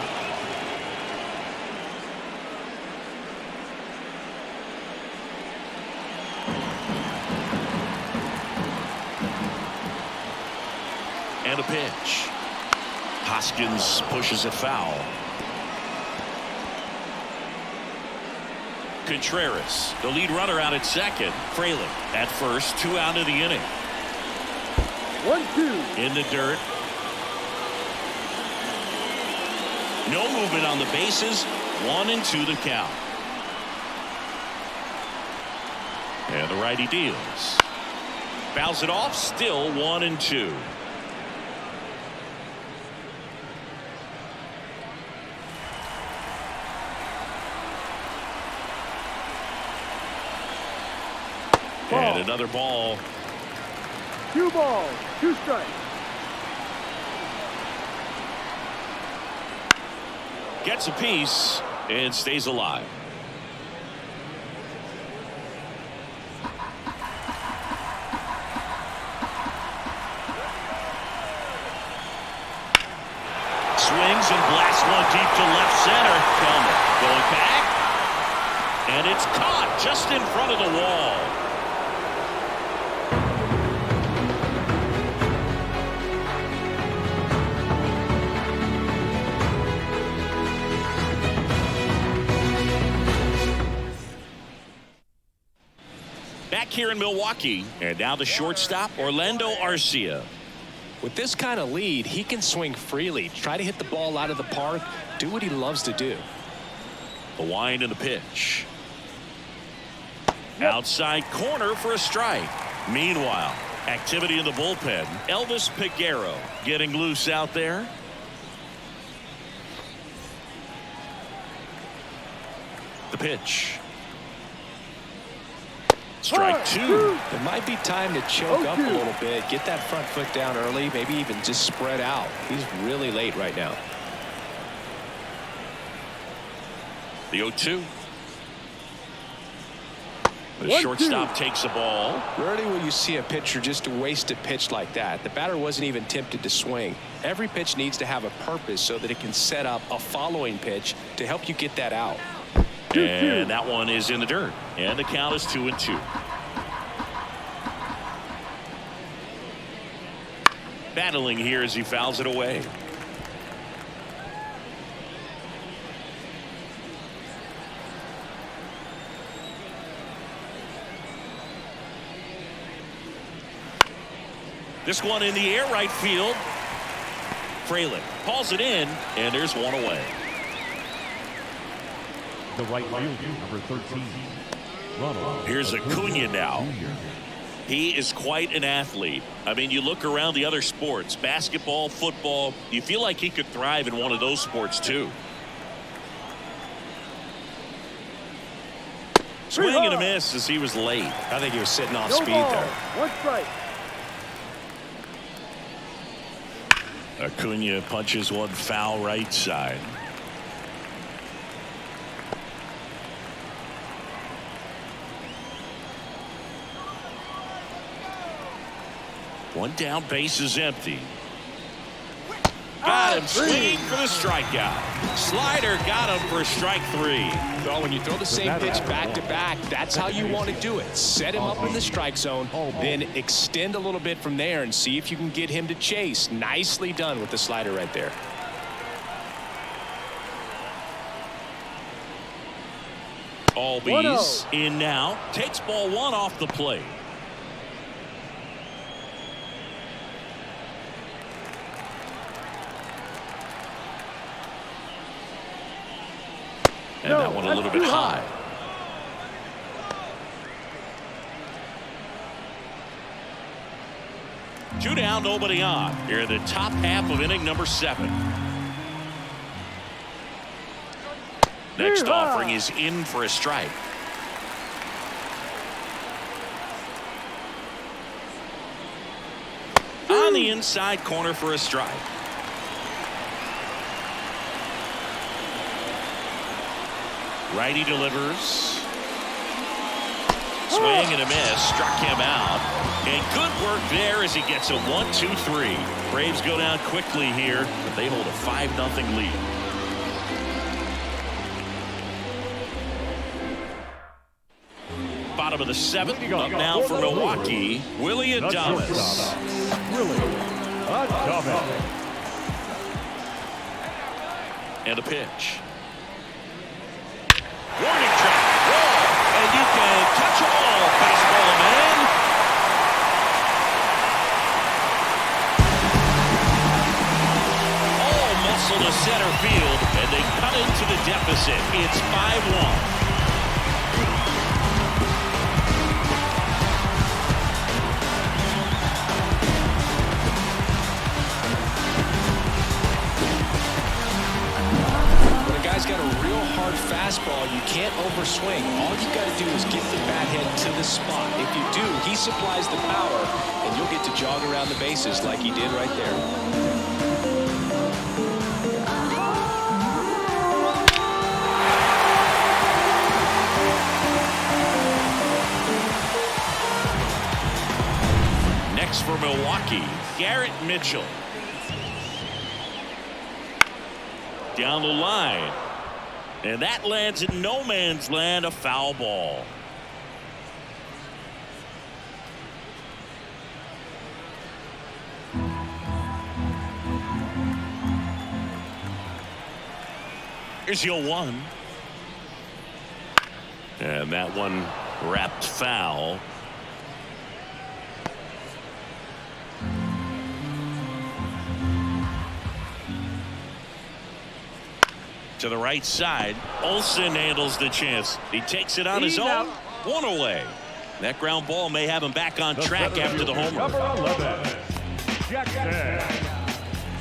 And a pitch. Hoskins pushes it foul. Contreras, the lead runner, out at second. Fraley at first, 2 out of the inning. 1-2. In the dirt. No movement on the bases. 1-2 the count. And the righty deals. Fouls it off. Still 1-2. Another ball. 2 balls, 2 strikes. Gets a piece and stays alive. Swings and blasts one deep to left center. Kelmer going back. And it's caught just in front of the wall. Back here in Milwaukee, and now the shortstop, Orlando Arcia. With this kind of lead, he can swing freely, try to hit the ball out of the park, do what he loves to do. The wind and the pitch. Outside corner for a strike. Meanwhile, activity in the bullpen. Elvis Peguero getting loose out there. The pitch. Strike 2. It might be time to choke up a little bit, get that front foot down early, maybe even just spread out. He's really late right now. The 0-2. The shortstop takes a ball. Rarely will you see a pitcher just waste a pitch like that. The batter wasn't even tempted to swing. Every pitch needs to have a purpose so that it can set up a following pitch to help you get that out. And that one is in the dirt. And the count is 2-2. Battling here as he fouls it away. This one in the air, right field. Fraley hauls it in, and there's one away. The right fielder, number 13. Ronald. Here's Acuna now. He is quite an athlete. I mean, you look around the other sports, basketball, football, you feel like he could thrive in one of those sports too. Swing and a miss as he was late. I think he was sitting off No speed ball. there. 1 strike. Acuna punches one foul right side. One down, base is empty. Got him swinging for the strikeout. Slider got him for strike 3. Well, when you throw the same pitch back to back, that's how you want to do it. Set him up in the strike zone, then extend a little bit from there and see if you can get him to chase. Nicely done with the slider right there. Albies in now. Takes ball 1 off the plate. And that one a little bit high. Two down, nobody on. Here in the top half of inning number 7. Next offering is in for a strike. On the inside corner for a strike. Righty delivers. Swing and a miss. Struck him out. And good work there as he gets a 1-2-3. Braves go down quickly here. But they hold a 5-0 lead. Bottom of the 7th. Up now for Milwaukee. Willie Adames. And a pitch. Warning track. Whoa. And you can touch a ball. Baseball man. All muscle to center field. And they cut into the deficit. It's 5-1. baseball, you can't overswing. All you got to do is get the bat head to the spot. If you do, he supplies the power, and you'll get to jog around the bases like he did right there. Next for Milwaukee, Garrett Mitchell. Down the line. And that lands in no man's land, a foul ball. Here's your 1. And that one wrapped foul. To the right side, Olson handles the chance. He takes it on his own. 1 away. That ground ball may have him back on track after the home run.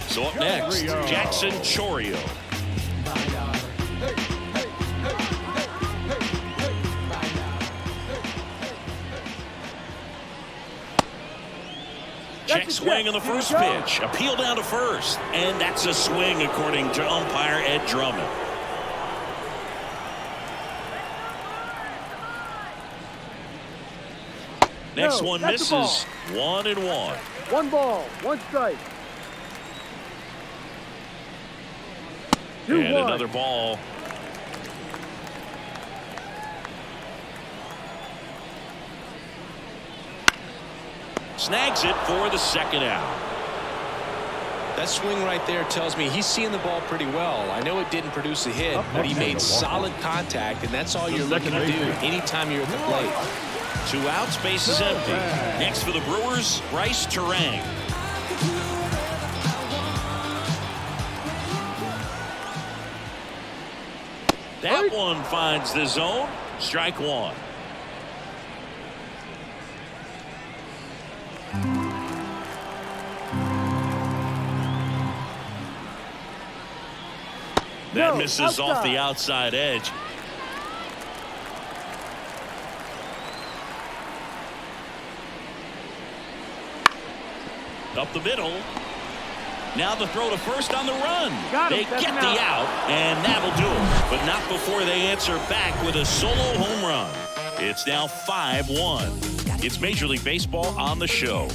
So up next, Jackson Chourio. Check swing on the first pitch. Appeal down to first. And that's a swing according to umpire Ed Drummond. Next one misses. 1-1. 1 ball, 1 strike. 2-1. And another ball. Snags it for the second out. That swing right there tells me he's seeing the ball pretty well. I know it didn't produce a hit, but he made solid contact, and that's all you're looking to do anytime you're at the plate. 2 outs, base is empty. Next for the Brewers, Bryce Terang. That one finds the zone. Strike 1. That misses off the outside edge. Up the middle. Now the throw to first on the run. They get the out, and that'll do it. But not before they answer back with a solo home run. It's now 5-1. It's Major League Baseball on the show.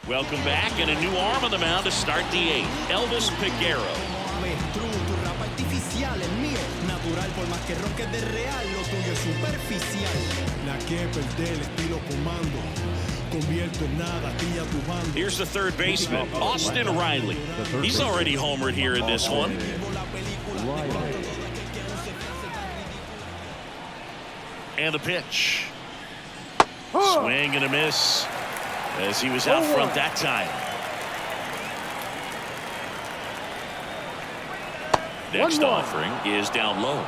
Welcome back, and a new arm on the mound to start the 8th. Elvis Peguero. Here's the third baseman, Austin Riley. He's already homered here in this one. And the pitch. Swing and a miss, as he was out front that time. Next offering is down low.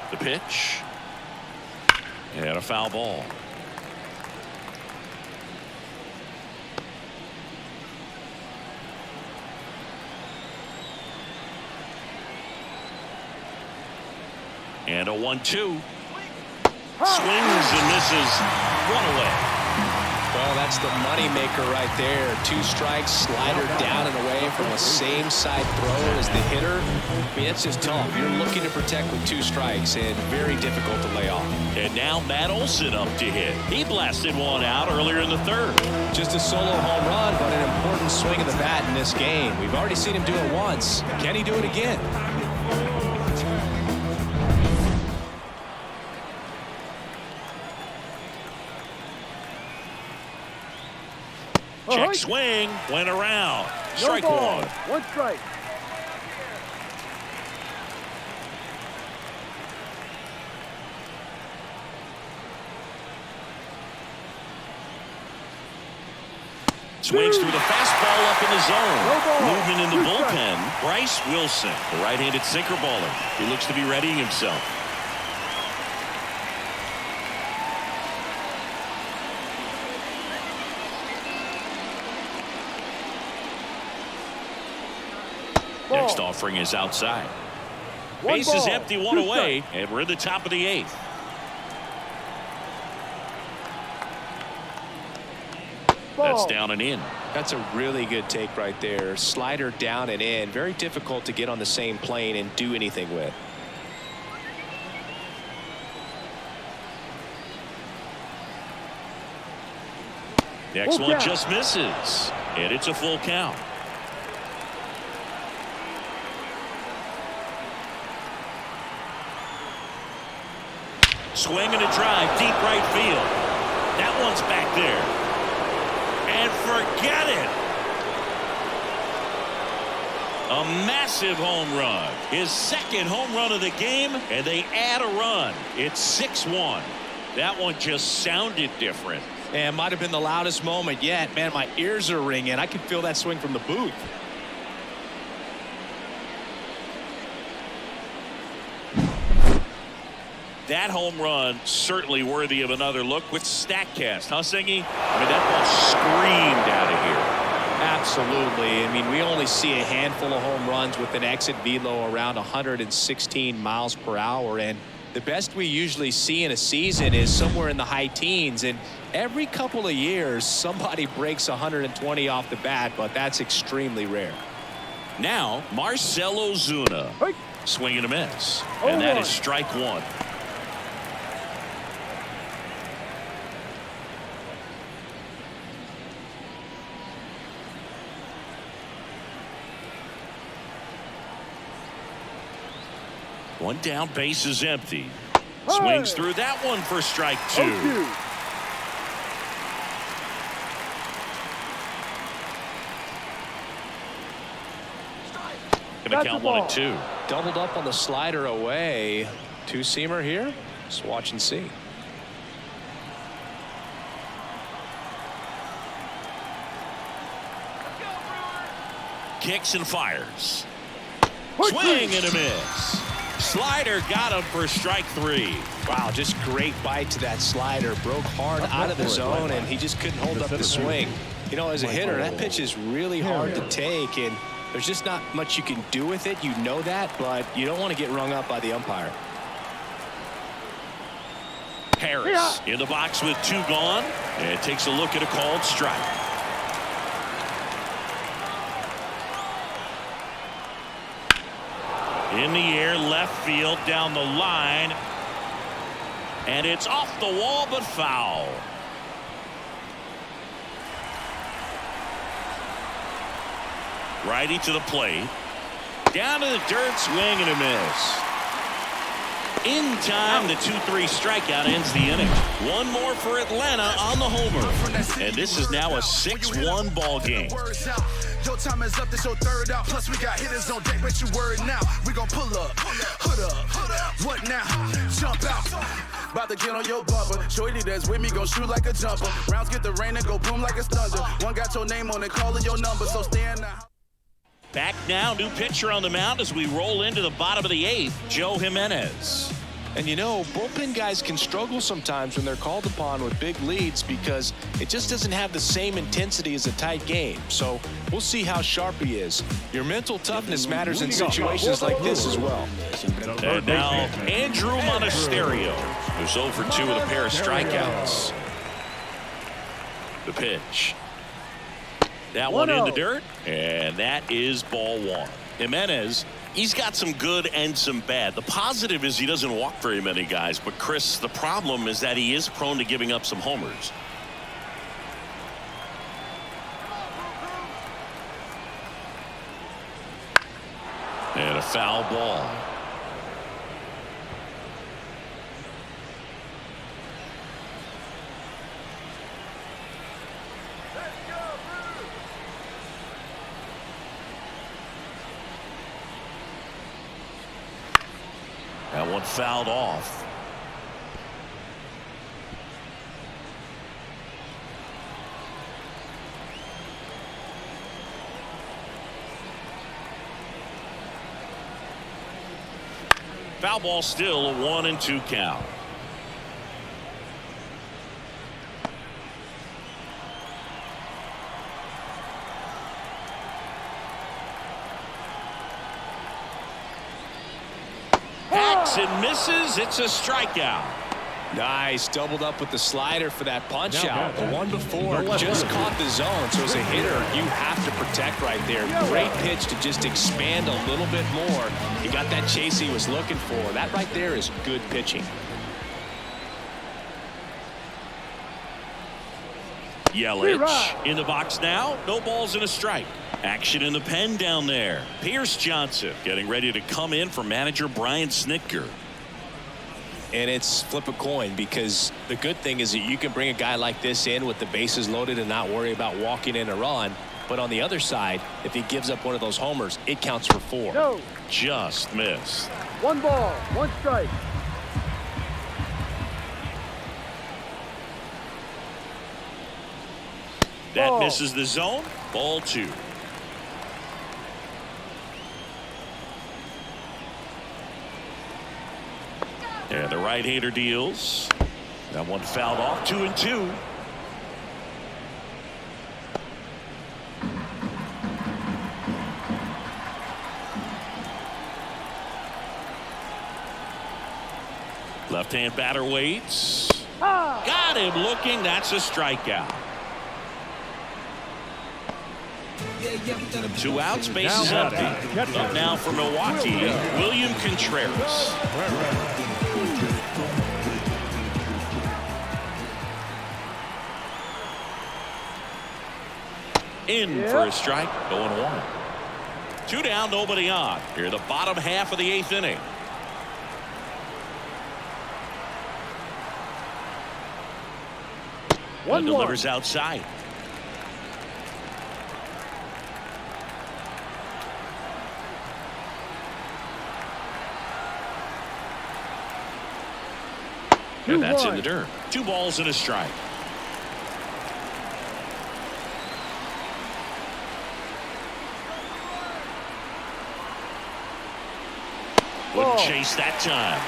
The pitch. And a foul ball. And a 1-2. Swings and misses. 1 away. Well, that's the money maker right there. 2 strikes, slider down and away from a same side throw as the hitter. I mean, it's just tough. You're looking to protect with 2 strikes and very difficult to lay off. And now Matt Olson up to hit. He blasted one out earlier in the 3rd. Just a solo home run, but an important swing of the bat in this game. We've already seen him do it once. Can he do it again? Check swing, went around. Strike 1. 1 strike. Swings through the fastball up in the zone. Movement in the bullpen. Bryce Wilson, the right-handed sinker baller. He looks to be readying himself. Next offering is outside. One Base is ball, empty, one two away, strikes. and we're in the top of the 8th. That's Ball. down and in. That's a really good take right there. Slider down and in. Very difficult to get on the same plane and do anything with. Next Full one count. just misses, and it's a full count. Swing and a drive, deep right field. That one's back there. And forget it. A massive home run. His second home run of the game, and they add a run. It's 6-1. That one just sounded different. And might have been the loudest moment yet. Man, my ears are ringing. I can feel that swing from the booth. That home run certainly worthy of another look with StatCast, huh, Singy? I mean, that ball screamed out of here. Absolutely. I mean, we only see a handful of home runs with an exit velo around 116 miles per hour. And the best we usually see in a season is somewhere in the high teens. And every couple of years, somebody breaks 120 off the bat, but that's extremely rare. Now, Marcell Ozuna. Hey. Swing and a miss. And that is strike one. One down, base is empty. Swings through that one for strike two. 0-2. Gonna count 1-2. Doubled up on the slider away. Two-seamer here. Let's watch and see. Kicks and fires. Swing and a miss. Slider got him for strike three. Wow, just great bite to that slider. Broke hard out of the zone, and he just couldn't hold up the swing. You know, as a hitter, that pitch is really hard to take, and there's just not much you can do with it. You know that, but you don't want to get rung up by the umpire. Harris in the box with two gone, and takes a look at a called strike. In the air, left field, down the line. And it's off the wall, but foul. Righty to the plate. Down to the dirt, swing and a miss. In time, the 2-3 strikeout ends the inning. One more for Atlanta on the homer. And this is now a 6-1 ball game. Your time is up, this your third out. Plus we got hitters on deck, bet you word now. We gon' pull up, hood up, what now? Jump out, about to get on your bumper. Shorty that's with me gon' shoot like a jumper. Rounds get the rain and go boom like a thunder. One got your name on it, calling your number, so stand now. Back now, new pitcher on the mound as we roll into the bottom of the 8th, Joe Jimenez. And you know, bullpen guys can struggle sometimes when they're called upon with big leads because it just doesn't have the same intensity as a tight game. So we'll see how sharp he is. Your mental toughness matters in situations like this as well. And now Andrew Monasterio, who's 0 for 2 with a pair of strikeouts. The pitch. That one in the dirt, and that is ball one. Jimenez, he's got some good and some bad. The positive is he doesn't walk very many guys, but Chris, the problem is that he is prone to giving up some homers. And a foul ball. That one fouled off. Foul ball, still a 1-2 count. Swings and misses. It's a strikeout. Nice. Doubled up with the slider for that punch out. The one before just caught the zone. So as a hitter, you have to protect right there. Great pitch to just expand a little bit more. He got that chase he was looking for. That right there is good pitching. Yelich in the box now. No balls and a strike. Action in the pen down there. Pierce Johnson getting ready to come in for manager Brian Snitker. And it's flip a coin, because the good thing is that you can bring a guy like this in with the bases loaded and not worry about walking in a run. But on the other side, if he gives up one of those homers, it counts for 4. No. Just missed. 1 ball, 1 strike. That misses the zone. Ball 2. And the right-hander deals. That one fouled off. 2-2. Left-hand batter waits. Got him looking. That's a strikeout. 2 outs, bases empty. Up now for Milwaukee, William Contreras. In for a strike, 0-1. 2 down, nobody on. Here the bottom half of the 8th inning. One delivers outside. And that's in the dirt. 2 balls and a strike. Wouldn't chase that time.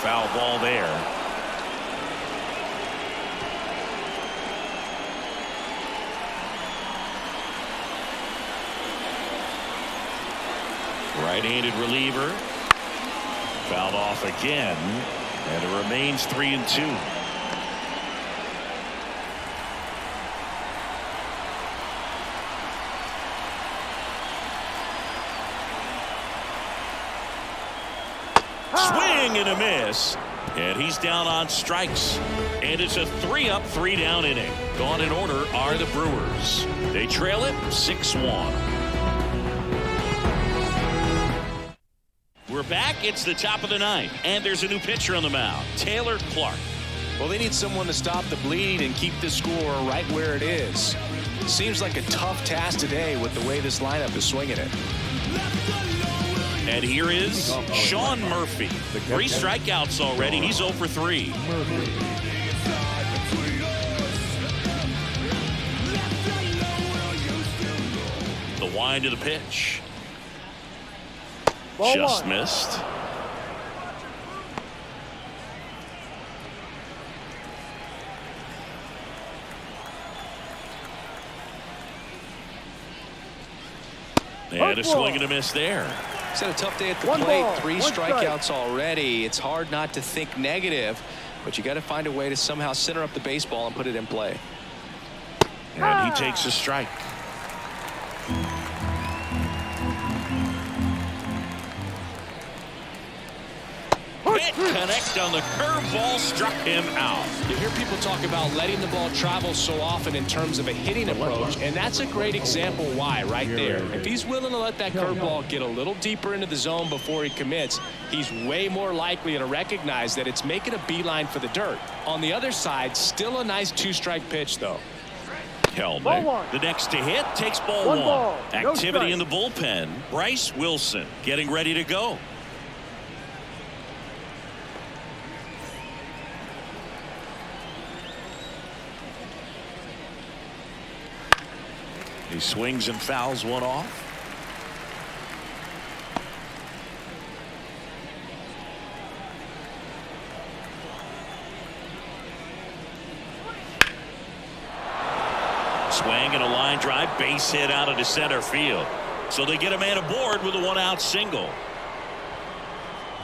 Foul ball there. Right-handed reliever. Fouled off again. And it remains 3-2. Swing and a miss. And he's down on strikes. And it's a 3-up, 3-down inning. Gone in order are the Brewers. They trail it 6-1. We're back. It's the top of the 9th. And there's a new pitcher on the mound, Taylor Clark. Well, they need someone to stop the bleed and keep the score right where it is. Seems like a tough task today with the way this lineup is swinging it. And here is Sean Murphy. 3 strikeouts already. He's 0 for 3. The wind of the pitch. Just missed. And a swing and a miss there. He's had a tough day at the plate. 3 strikeouts already. It's hard not to think negative, but you got to find a way to somehow center up the baseball and put it in play. And he takes a strike. Hit connect on the curveball, struck him out. You hear people talk about letting the ball travel so often in terms of a hitting approach, and that's a great example why right there. If he's willing to let that curveball get a little deeper into the zone before he commits, he's way more likely to recognize that it's making a beeline for the dirt. On the other side, still a nice 2-strike pitch, though. Helmet, the next to hit, takes ball 1. Activity in the bullpen. Bryce Wilson getting ready to go. He swings and fouls one off. Swing and a line drive, base hit out into center field. So they get a man aboard with a one-out single.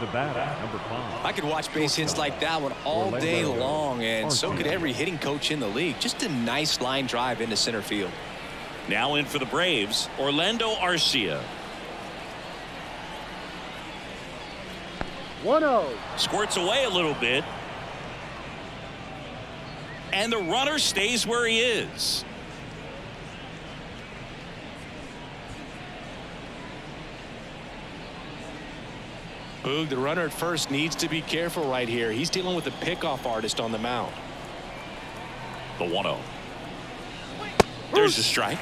The batter, number 5. I could watch base hits like that one all day long, and so could every hitting coach in the league. Just a nice line drive into center field. Now in for the Braves, Orlando Arcia. 1-0. Squirts away a little bit. And the runner stays where he is. Boog, the runner at first needs to be careful right here. He's dealing with a pickoff artist on the mound. The 1-0. There's a strike.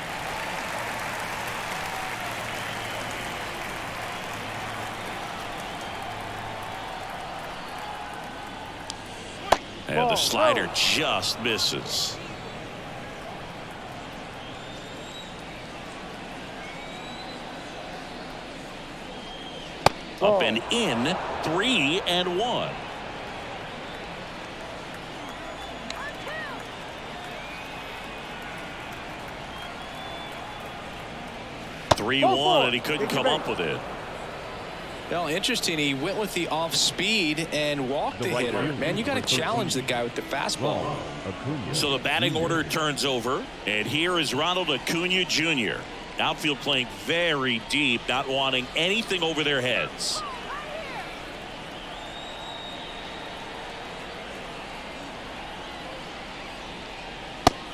And the slider just misses. Up and in, 3-1. And he couldn't come up with it. Well, interesting. He went with the off speed and walked the hitter. Man, you got to challenge the guy with the fastball. So the batting order turns over, and here is Ronald Acuna Jr. Outfield playing very deep, not wanting anything over their heads.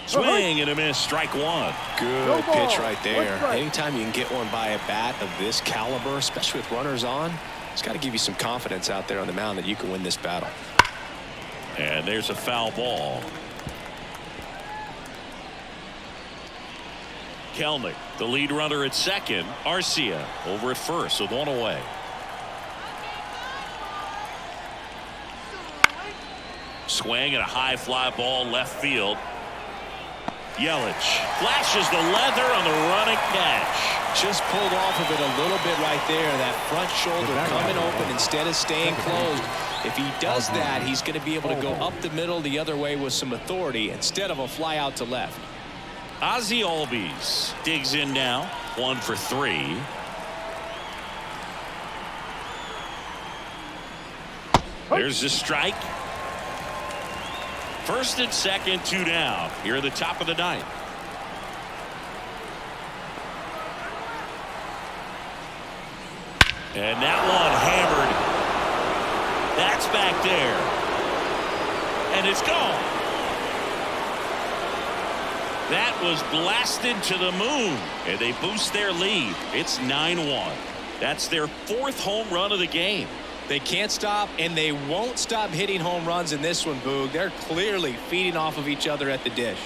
Swing and a miss, strike one. Good pitch right there. Anytime you can get one by a bat of this caliber, especially with runners on, it's got to give you some confidence out there on the mound that you can win this battle. And there's a foul ball. Kelnick, the lead runner at second. Arcia over at first with one away. Swing and a high fly ball left field. Yelich flashes the leather on the running catch. Just pulled off of it a little bit right there. That front shoulder coming open instead of staying closed. If he does that, he's going to be able to go up the middle the other way with some authority instead of a fly out to left. Ozzie Albies digs in now, 1 for 3. There's the strike. First and second, 2 down. Here at the top of the 9th. And that one hammered. That's back there. And it's gone. That was blasted to the moon. And they boost their lead. It's 9-1. That's their 4th home run of the game. They can't stop, and they won't stop hitting home runs in this one, Boog. They're clearly feeding off of each other at the dish.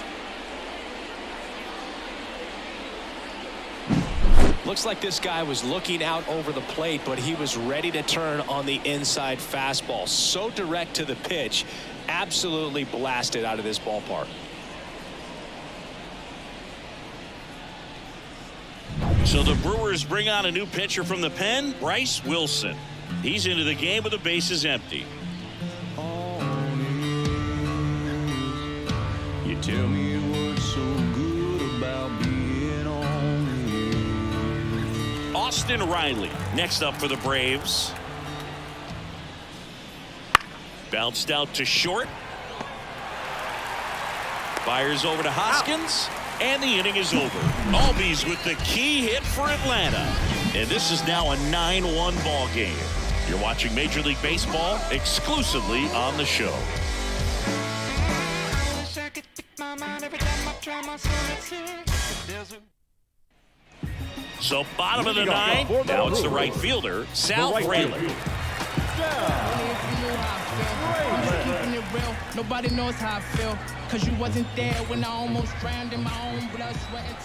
Looks like this guy was looking out over the plate, but he was ready to turn on the inside fastball. So direct to the pitch, absolutely blasted out of this ballpark. So the Brewers bring on a new pitcher from the pen, Bryce Wilson. He's into the game with the bases empty. You tell me what's so good about being on you. Austin Riley next up for the Braves. Bounced out to short. Fires over to Hoskins. And the inning is over. Albies with the key hit for Atlanta. And this is now a 9-1 ball game. You're watching Major League Baseball exclusively on the show. So bottom of the 9th. Now it's the right fielder, Sal Fraley. Nobody knows how I feel, cause you wasn't there when I almost drowned in my own blood, sweat, and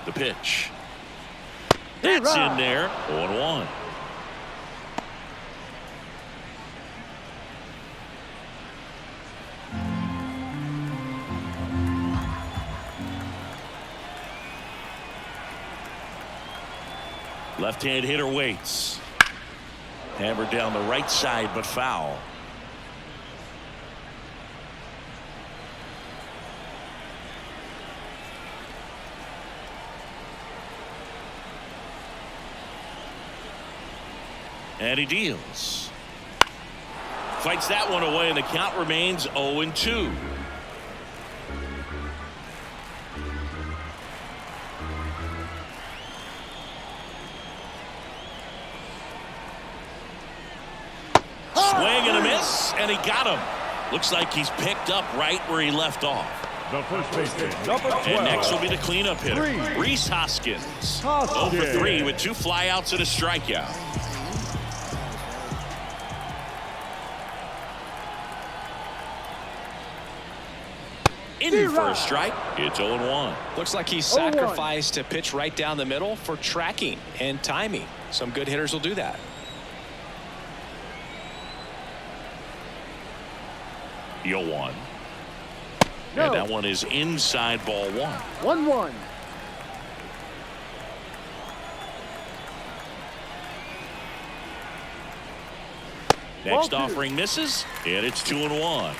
The pitch. That's in there. 0-1. Left-hand hitter waits. Hammered down the right side, but foul. And he deals. Fights that one away, and the count remains 0-2. Swing and a miss, and he got him. Looks like he's picked up right where he left off. The first baseman, number 12. And next will be the cleanup hitter, Rhys Hoskins. 0 for 3 with 2 flyouts and a strikeout. In for a strike. It's 0-1. Looks like he sacrificed a pitch right down the middle for tracking and timing. Some good hitters will do that. Yo, 1. No. And that one is inside, ball 1. 1-1. Next Ball 2. offering misses, and it's 2-1.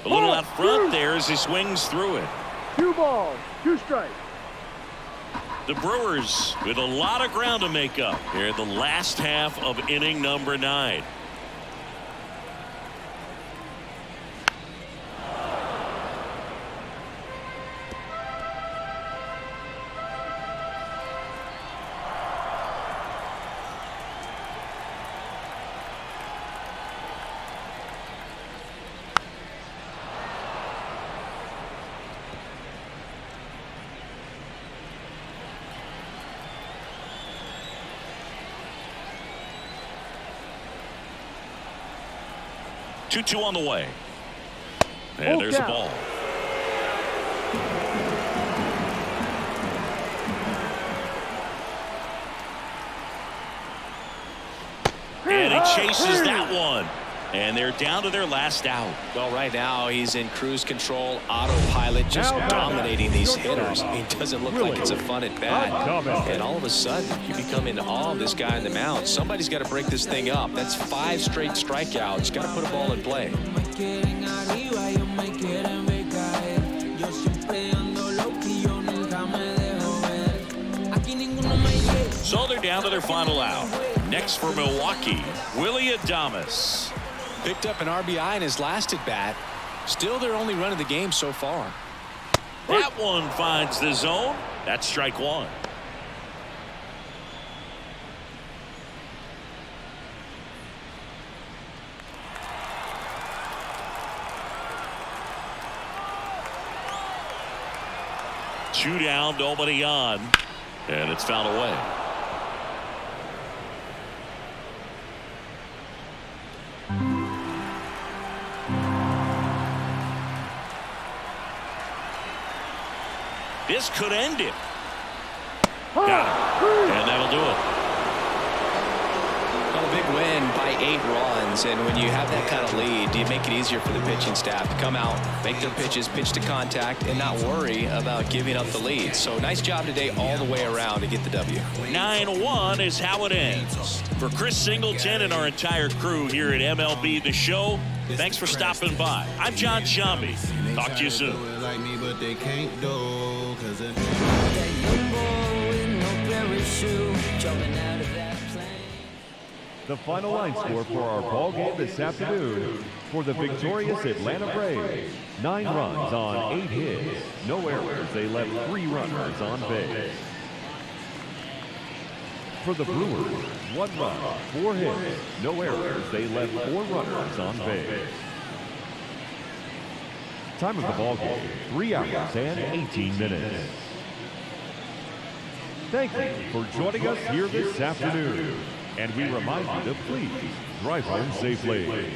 A little out front there as he swings through it. 2 balls, 2 strikes. The Brewers with a lot of ground to make up here in the last half of inning number 9. Two on the way. And there's a ball. And he chases that one. And they're down to their last out. Well, right now he's in cruise control, autopilot, just dominating these hitters. I mean, it doesn't look like it's a fun at bat. And all of a sudden, you become in awe of this guy on the mound. Somebody's got to break this thing up. That's 5 straight strikeouts. Got to put a ball in play. So they're down to their final out. Next for Milwaukee, Willie Adames. Picked up an RBI in his last at bat. Still their only run of the game so far. That one finds the zone. That's strike 1. Two down, nobody on, and it's fouled away. This could end it. Got it. And that'll do it. Well, a big win by 8 runs, and when you have that kind of lead, you make it easier for the pitching staff to come out, make their pitches, pitch to contact, and not worry about giving up the lead. So nice job today all the way around to get the W. 9-1 is how it ends. For Chris Singleton and our entire crew here at MLB The Show, thanks for stopping by. I'm John Shambi. Talk to you soon. The final line score for our ball game this afternoon for the victorious Atlanta Braves. 9 runs on 8 hits. No errors. They left 3 runners on base. For the Brewers, 1 run, 4 hits. No errors. They left 4 runners on base. Time of the ball game, 3 hours and 18 minutes. Thank you for joining us here this afternoon. And we remind you to please drive home safely.